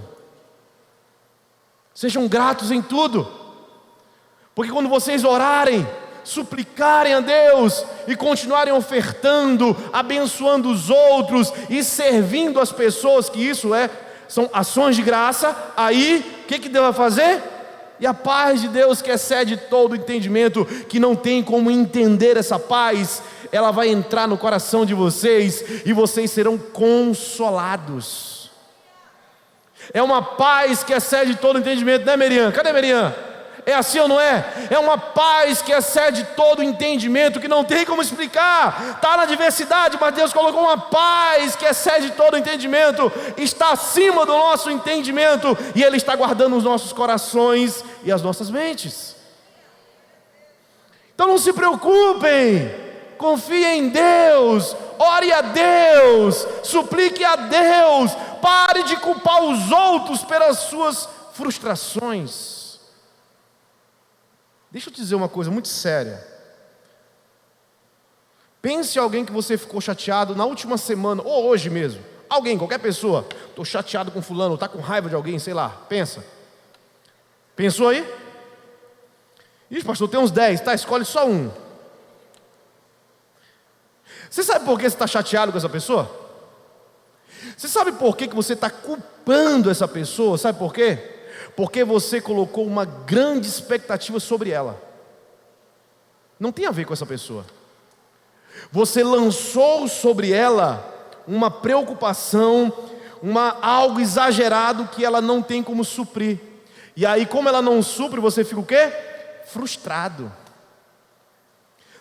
Sejam gratos em tudo, porque quando vocês orarem, suplicarem a Deus e continuarem ofertando, abençoando os outros e servindo as pessoas, que isso são ações de graça, aí o que Deus vai fazer? E a paz de Deus, que excede todo entendimento, que não tem como entender essa paz, ela vai entrar no coração de vocês e vocês serão consolados. É uma paz que excede todo entendimento, né, Merian? Cadê Merian? É assim ou não é? É uma paz que excede todo entendimento, que não tem como explicar. Está na diversidade, mas Deus colocou uma paz que excede todo entendimento, está acima do nosso entendimento, e Ele está guardando os nossos corações e as nossas mentes. Então não se preocupem, confiem em Deus, ore a Deus, suplique a Deus, pare de culpar os outros pelas suas frustrações. Deixa eu te dizer uma coisa muito séria. Pense em alguém que você ficou chateado na última semana, ou hoje mesmo. Alguém, qualquer pessoa. Estou chateado com fulano, está com raiva de alguém, sei lá. Pensa. Pensou aí? Ixi, pastor, tem uns 10, tá? Escolhe só um. Você sabe por que você está chateado com essa pessoa? Você sabe por que você está culpando essa pessoa? Sabe por quê? Porque você colocou uma grande expectativa sobre ela. Não tem a ver com essa pessoa. Você lançou sobre ela uma preocupação, algo exagerado que ela não tem como suprir. E aí, como ela não supre, você fica o quê? Frustrado.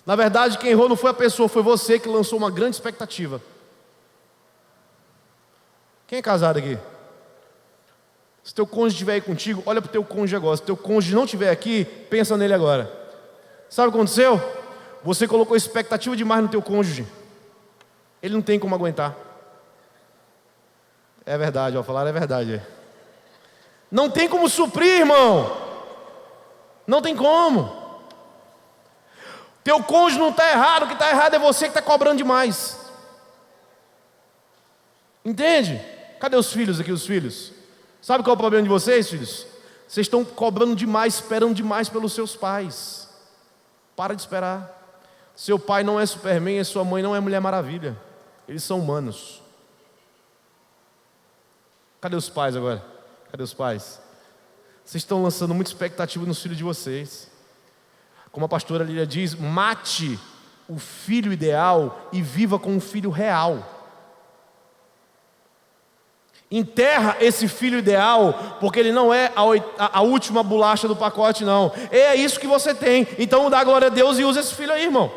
Na verdade, quem errou não foi a pessoa, foi você que lançou uma grande expectativa. Quem é casado aqui? Se teu cônjuge estiver aí contigo, olha para o teu cônjuge agora. Se teu cônjuge não estiver aqui, pensa nele agora. Sabe o que aconteceu? Você colocou expectativa demais no teu cônjuge. Ele não tem como aguentar. É verdade, falar é verdade. Não tem como suprir, irmão. Não tem como. Teu cônjuge não está errado, o que está errado é você que está cobrando demais. Entende? Cadê os filhos aqui, os filhos? Sabe qual é o problema de vocês, filhos? Vocês estão cobrando demais, esperando demais pelos seus pais. Para de esperar. Seu pai não é Superman e sua mãe não é Mulher Maravilha. Eles são humanos. Cadê os pais agora? Cadê os pais? Vocês estão lançando muita expectativa nos filhos de vocês. Como a pastora Lília diz, mate o filho ideal e viva com um filho real. Enterra esse filho ideal, porque ele não é a última bolacha do pacote, não. É isso que você tem. Então dá glória a Deus e usa esse filho aí, irmão.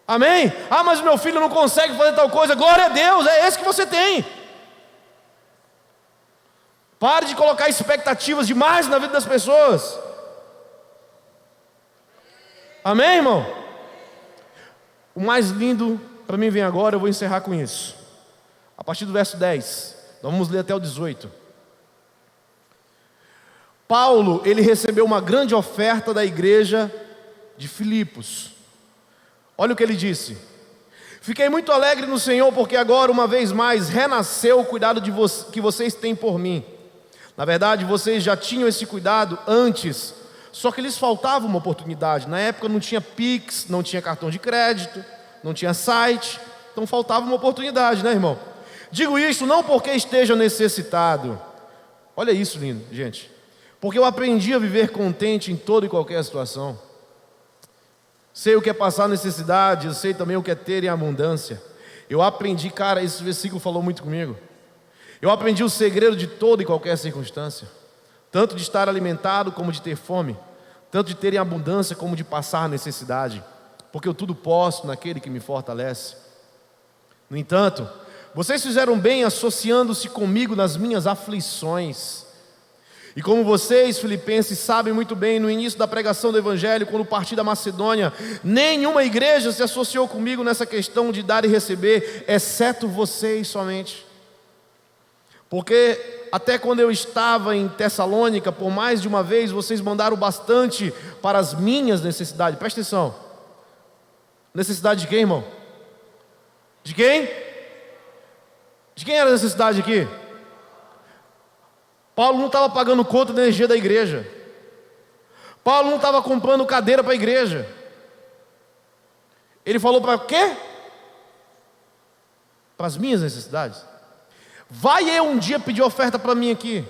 Amém? Ah, mas o meu filho não consegue fazer tal coisa. Glória a Deus, é esse que você tem. Pare de colocar expectativas demais na vida das pessoas. Amém, irmão? O mais lindo para mim vem agora, eu vou encerrar com isso. A partir do verso 10, nós vamos ler até o 18. Paulo, ele recebeu uma grande oferta da igreja de Filipos. Olha o que ele disse: fiquei muito alegre no Senhor, porque agora uma vez mais renasceu o cuidado que vocês têm por mim. Na verdade, vocês já tinham esse cuidado antes, só que lhes faltava uma oportunidade. Na época não tinha Pix, não tinha cartão de crédito, não tinha site, então faltava uma oportunidade, né, irmão? Digo isso não porque esteja necessitado. Olha isso, lindo, gente. Porque eu aprendi a viver contente em toda e qualquer situação. Sei o que é passar necessidade, eu sei também o que é ter em abundância. Eu aprendi, cara, esse versículo falou muito comigo. Eu aprendi o segredo de toda e qualquer circunstância, tanto de estar alimentado como de ter fome, tanto de ter em abundância como de passar necessidade, porque eu tudo posso naquele que me fortalece. No entanto, vocês fizeram bem associando-se comigo nas minhas aflições. E como vocês, filipenses, sabem muito bem, no início da pregação do Evangelho, quando parti da Macedônia, nenhuma igreja se associou comigo nessa questão de dar e receber, exceto vocês somente. Porque até quando eu estava em Tessalônica, por mais de uma vez, vocês mandaram bastante para as minhas necessidades. Presta atenção. Necessidade de quem, irmão? De quem? De quem era a necessidade aqui? Paulo não estava pagando conta da energia da igreja. Paulo não estava comprando cadeira para a igreja. Ele falou para quê? Para as minhas necessidades. Vai eu um dia pedir oferta para mim aqui.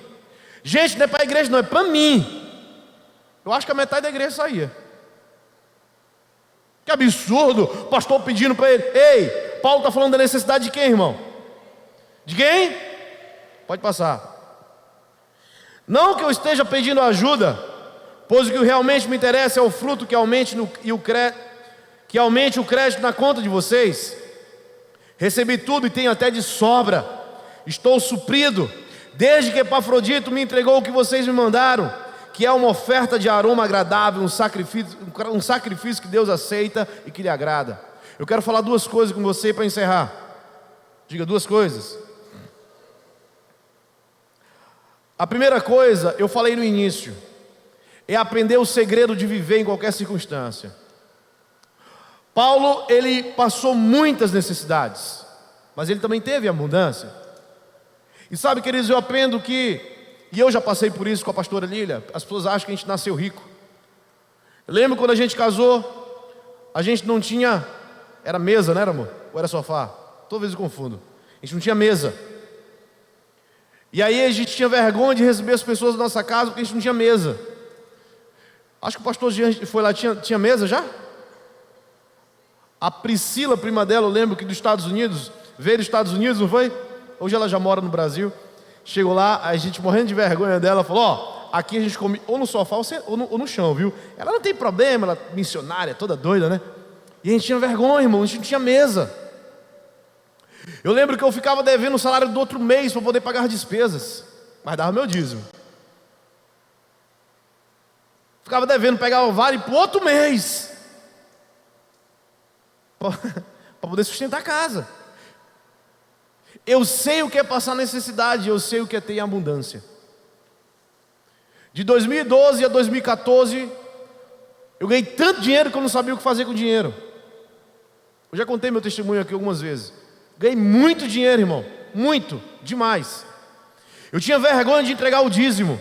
Gente, não é para a igreja não, é para mim. Eu acho que a metade da igreja saía. Que absurdo, pastor pedindo para ele. Ei, Paulo está falando da necessidade de quem, irmão? De quem? Pode passar. Não que eu esteja pedindo ajuda, pois o que realmente me interessa é o fruto que aumente o crédito na conta de vocês. Recebi tudo e tenho até de sobra. Estou suprido, desde que Epafrodito me entregou o que vocês me mandaram, que é uma oferta de aroma agradável, um sacrifício que Deus aceita e que lhe agrada. Eu quero falar duas coisas com você para encerrar. Diga duas coisas. A primeira coisa, eu falei no início, é aprender o segredo de viver em qualquer circunstância. Paulo, ele passou muitas necessidades, mas ele também teve abundância. E sabe, queridos, eu aprendo que, e eu já passei por isso com a pastora Lília, as pessoas acham que a gente nasceu rico. Eu lembro quando a gente casou, a gente não tinha, era mesa, não era, amor? Ou era sofá? Toda vez eu confundo. A gente não tinha mesa. E aí a gente tinha vergonha de receber as pessoas da nossa casa, porque a gente não tinha mesa. Acho que o pastor Jean foi lá, tinha mesa já? A Priscila, prima dela, eu lembro que dos Estados Unidos, veio dos Estados Unidos, não foi? Hoje ela já mora no Brasil. Chegou lá, a gente morrendo de vergonha dela, falou: ó, aqui a gente come ou no sofá ou no chão, viu? Ela não tem problema, ela é missionária, toda doida, né? E a gente tinha vergonha, irmão, a gente não tinha mesa. Eu lembro que eu ficava devendo o salário do outro mês para poder pagar as despesas, mas dava meu dízimo. Ficava devendo, pegava o vale para o outro mês, para poder sustentar a casa. Eu sei o que é passar necessidade, eu sei o que é ter em abundância. De 2012 a 2014, eu ganhei tanto dinheiro que eu não sabia o que fazer com o dinheiro. Eu já contei meu testemunho aqui algumas vezes. Ganhei muito dinheiro, irmão, muito, demais. Eu tinha vergonha de entregar o dízimo.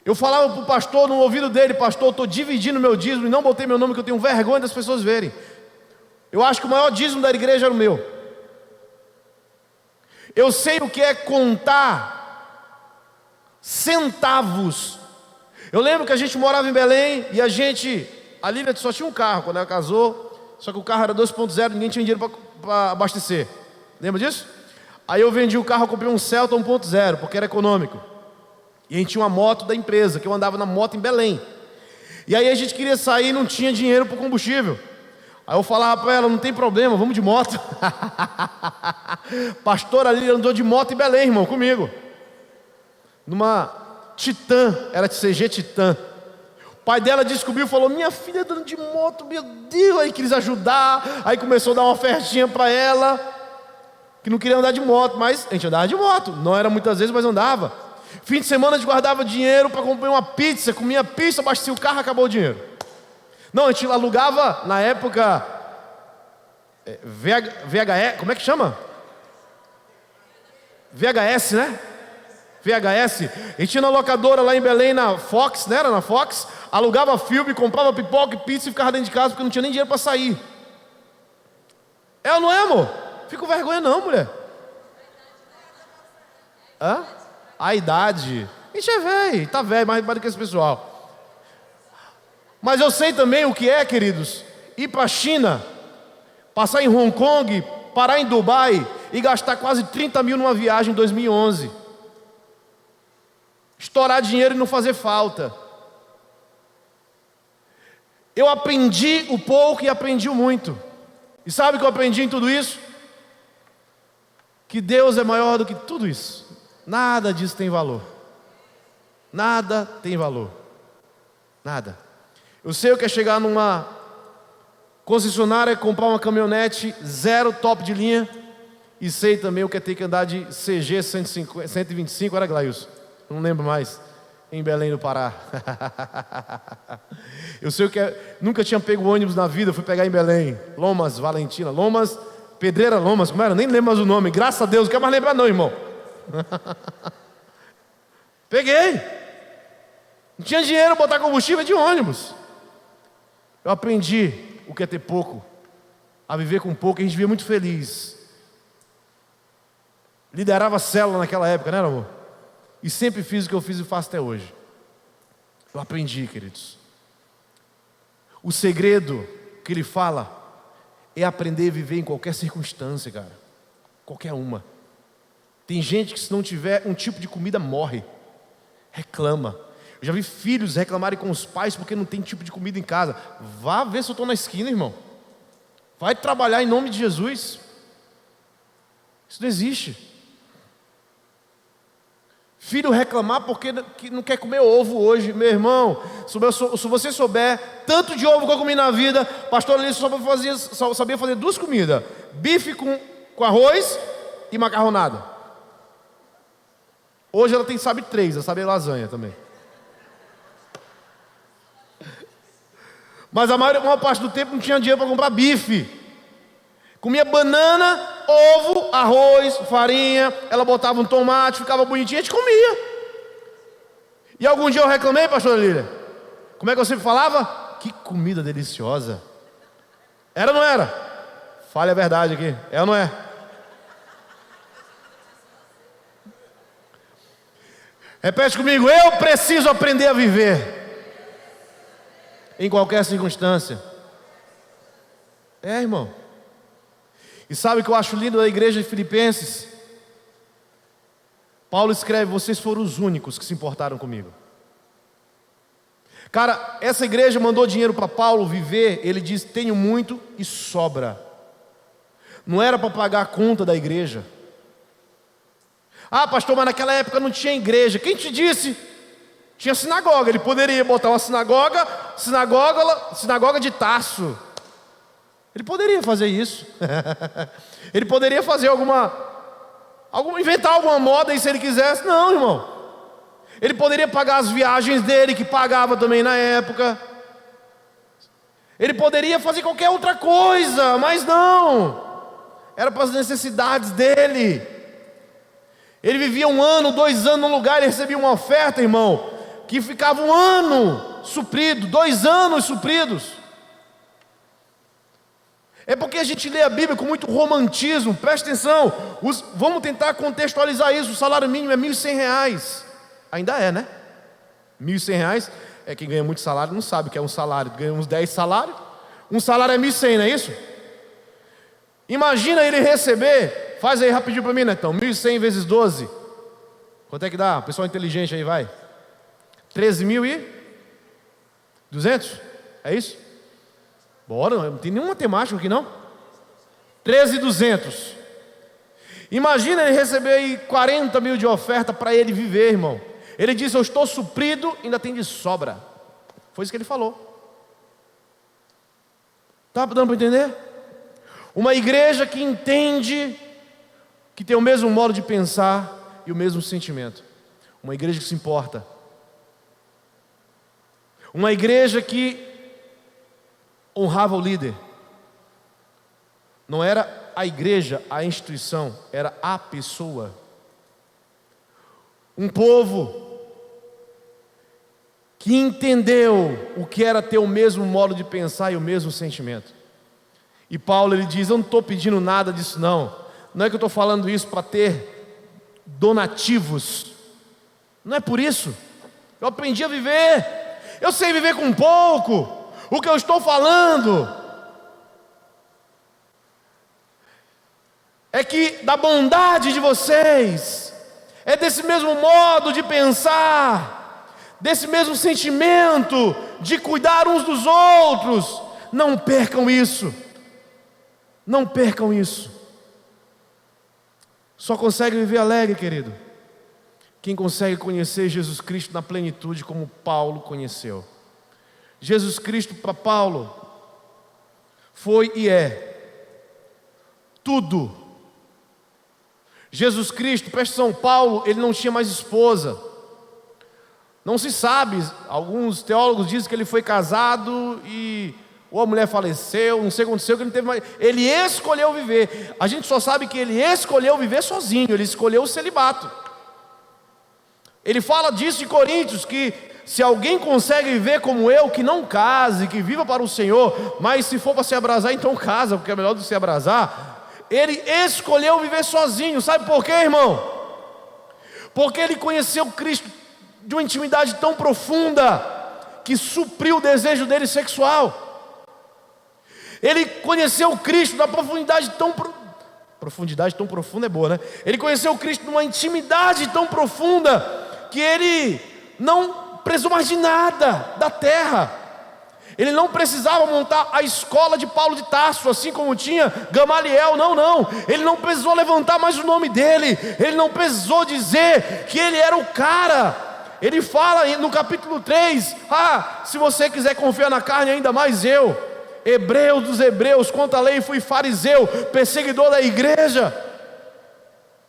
Eu falava para o pastor no ouvido dele: pastor, eu estou dividindo meu dízimo e não botei meu nome, que eu tenho vergonha das pessoas verem. Eu acho que o maior dízimo da igreja era o meu. Eu sei o que é contar centavos. Eu lembro que a gente morava em Belém e a Lívia só tinha um carro quando ela casou, só que o carro era 2.0, ninguém tinha dinheiro para abastecer. Lembra disso? Aí eu vendi o carro, comprei um Celta 1.0, porque era econômico. E a gente tinha uma moto da empresa, que eu andava na moto em Belém. E aí a gente queria sair e não tinha dinheiro para o combustível. Aí eu falava para ela, não tem problema, vamos de moto. Pastor ali andou de moto em Belém, irmão, comigo. Numa Titan, era CG Titan. O pai dela descobriu e falou, minha filha andando de moto, meu Deus. Aí quis ajudar, aí começou a dar uma ofertinha para ela, que não queria andar de moto, mas a gente andava de moto. Não era muitas vezes, mas andava. Fim de semana a gente guardava dinheiro para comprar uma pizza, comia pizza, abastecia o carro, acabou o dinheiro. Não, a gente alugava na época VHS, como é que chama? VHS, né? VHS. A gente ia na locadora lá em Belém, na Fox, né? Era na Fox, alugava filme, comprava pipoca e pizza e ficava dentro de casa porque não tinha nem dinheiro para sair. É ou não é, amor? Fico com vergonha não, mulher. Hã? A idade. A gente é velho, tá velho, mais do que esse pessoal. Mas eu sei também o que é, queridos, ir para a China, passar em Hong Kong, parar em Dubai e gastar quase 30 mil numa viagem em 2011. Estourar dinheiro e não fazer falta. Eu aprendi o pouco e aprendi o muito. E sabe o que eu aprendi em tudo isso? Que Deus é maior do que tudo isso. Nada disso tem valor. Nada tem valor. Nada. Eu sei o que é chegar numa concessionária e comprar uma caminhonete zero top de linha. E sei também o que é ter que andar de CG 125, era Glailson, não lembro mais, em Belém do Pará. Eu sei o que é, nunca tinha pego ônibus na vida, fui pegar em Belém. Lomas, Valentina, Lomas, Pedreira Lomas, como era? Nem lembro mais o nome, graças a Deus, não quero mais lembrar não, irmão. Peguei. Não tinha dinheiro para botar combustível de ônibus. Eu aprendi o que é ter pouco, a viver com pouco, e a gente vivia muito feliz. Liderava a célula naquela época, né, amor? E sempre fiz o que eu fiz e faço até hoje. Eu aprendi, queridos. O segredo que ele fala é aprender a viver em qualquer circunstância, cara. Qualquer uma. Tem gente que se não tiver um tipo de comida morre. Reclama. Eu já vi filhos reclamarem com os pais porque não tem tipo de comida em casa. Vá ver se eu estou na esquina, irmão. Vai trabalhar em nome de Jesus. Isso não existe. Filho reclamar porque não quer comer ovo hoje. Meu irmão, se você souber tanto de ovo que eu comi na vida, pastor Alice só sabia fazer duas comidas: bife com arroz e macarronada. Hoje ela sabe três, ela sabe lasanha também. Mas a maior parte do tempo não tinha dinheiro para comprar bife. Comia banana, ovo, arroz, farinha. Ela botava um tomate, ficava bonitinha, a gente comia. E algum dia eu reclamei, pastor Lília. Como é que eu sempre falava? Que comida deliciosa. Era ou não era? Fale a verdade aqui. É ou não é? Repete comigo. Eu preciso aprender a viver em qualquer circunstância. É, irmão. E sabe o que eu acho lindo da igreja de Filipenses? Paulo escreve: vocês foram os únicos que se importaram comigo. Cara, essa igreja mandou dinheiro para Paulo viver. Ele diz: tenho muito e sobra. Não era para pagar a conta da igreja. Ah, pastor, mas naquela época não tinha igreja. Quem te disse? Tinha sinagoga. Ele poderia botar uma sinagoga de Tarso. Ele poderia fazer isso. Ele poderia fazer inventar alguma moda aí se ele quisesse. Não, irmão. Ele poderia pagar as viagens dele, que pagava também na época. Ele poderia fazer qualquer outra coisa, mas não. Era para as necessidades dele. Ele vivia 1 ano, 2 anos num lugar, ele recebia uma oferta, irmão, que ficava 1 ano suprido, 2 anos supridos. É porque a gente lê a Bíblia com muito romantismo. Presta atenção, vamos tentar contextualizar isso. O salário mínimo é R$ 1.100. Ainda é, né? R$ 1.100, quem ganha muito salário não sabe o que é um salário, ganha uns 10 salários, um salário é 1.100, não é isso? Imagina ele receber, faz aí rapidinho para mim, Netão, 1.100 vezes 12, quanto é que dá? Pessoal inteligente aí, vai. 13.200, é isso? Bora, não tem nenhum matemático aqui não? 13.200. Imagina ele receber aí 40 mil de oferta para ele viver, irmão. Ele disse: eu estou suprido, ainda tem de sobra. Foi isso que ele falou. Está dando para entender? Uma igreja que entende, que tem o mesmo modo de pensar e o mesmo sentimento. Uma igreja que se importa. Uma igreja que honrava o líder. Não era a igreja, a instituição, era a pessoa. Um povo que entendeu o que era ter o mesmo modo de pensar e o mesmo sentimento. E Paulo, ele diz: eu não estou pedindo nada disso não. Não é que eu estou falando isso para ter donativos. Não é por isso. Eu aprendi a viver. Eu sei viver com pouco. O que eu estou falando é que da bondade de vocês, é desse mesmo modo de pensar, desse mesmo sentimento de cuidar uns dos outros. Não percam isso. Não percam isso. Só consegue viver alegre, querido, quem consegue conhecer Jesus Cristo na plenitude como Paulo conheceu. Jesus Cristo para Paulo foi e é tudo. Jesus Cristo, presta atenção, Paulo, ele não tinha mais esposa. Não se sabe, alguns teólogos dizem que ele foi casado e ou a mulher faleceu, não sei o que aconteceu, que ele não teve mais. Ele escolheu viver. A gente só sabe que ele escolheu viver sozinho, ele escolheu o celibato. Ele fala disso em Coríntios, que se alguém consegue viver como eu, que não case, que viva para o Senhor, mas se for para se abrasar, então casa, porque é melhor do que se abrasar. Ele escolheu viver sozinho. Sabe por quê, irmão? Porque ele conheceu Cristo de uma intimidade tão profunda que supriu o desejo dele sexual. Ele conheceu Cristo da profundidade tão profunda é boa, né? Ele conheceu Cristo numa intimidade tão profunda que ele não precisou mais de nada da terra. Ele não precisava montar a escola de Paulo de Tarso, assim como tinha Gamaliel, não. Ele não precisou levantar mais o nome dele. Ele não precisou dizer que ele era o cara. Ele fala no capítulo 3, se você quiser confiar na carne, ainda mais eu, hebreu dos hebreus, quanto à lei fui fariseu, perseguidor da igreja.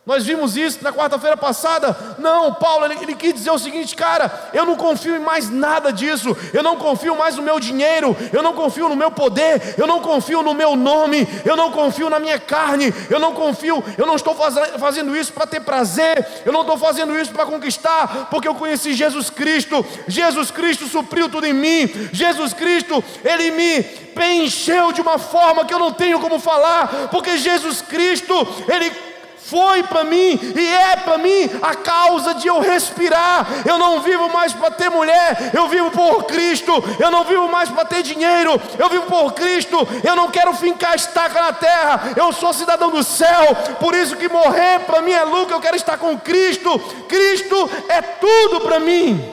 Nós vimos isso na quarta-feira passada. Não, Paulo, ele quis dizer o seguinte: cara, eu não confio em mais nada disso. Eu não confio mais no meu dinheiro. Eu não confio no meu poder. Eu não confio no meu nome. Eu não confio na minha carne. Eu não estou fazendo isso para ter prazer. Eu não estou fazendo isso para conquistar, porque eu conheci Jesus Cristo. Jesus Cristo supriu tudo em mim. Jesus Cristo, ele me preencheu de uma forma que eu não tenho como falar, porque Jesus Cristo, ele foi para mim e é para mim a causa de eu respirar. Eu não vivo mais para ter mulher, eu vivo por Cristo. Eu não vivo mais para ter dinheiro, eu vivo por Cristo. Eu não quero fincar estaca na terra, eu sou cidadão do céu. Por isso que morrer para mim é lucro, eu quero estar com Cristo. Cristo é tudo para mim.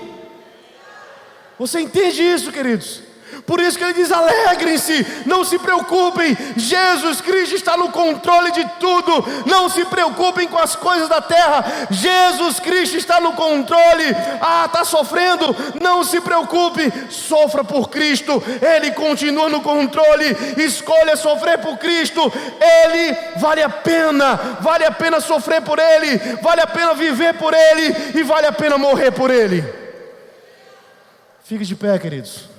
Você entende isso, queridos? Por isso que ele diz: alegrem-se, não se preocupem, Jesus Cristo está no controle de tudo. Não se preocupem com as coisas da terra, Jesus Cristo está no controle. Está sofrendo? Não se preocupe, sofra por Cristo, Ele continua no controle. Escolha sofrer por Cristo, Ele vale a pena sofrer por Ele, vale a pena viver por Ele e vale a pena morrer por Ele. Fique de pé, queridos.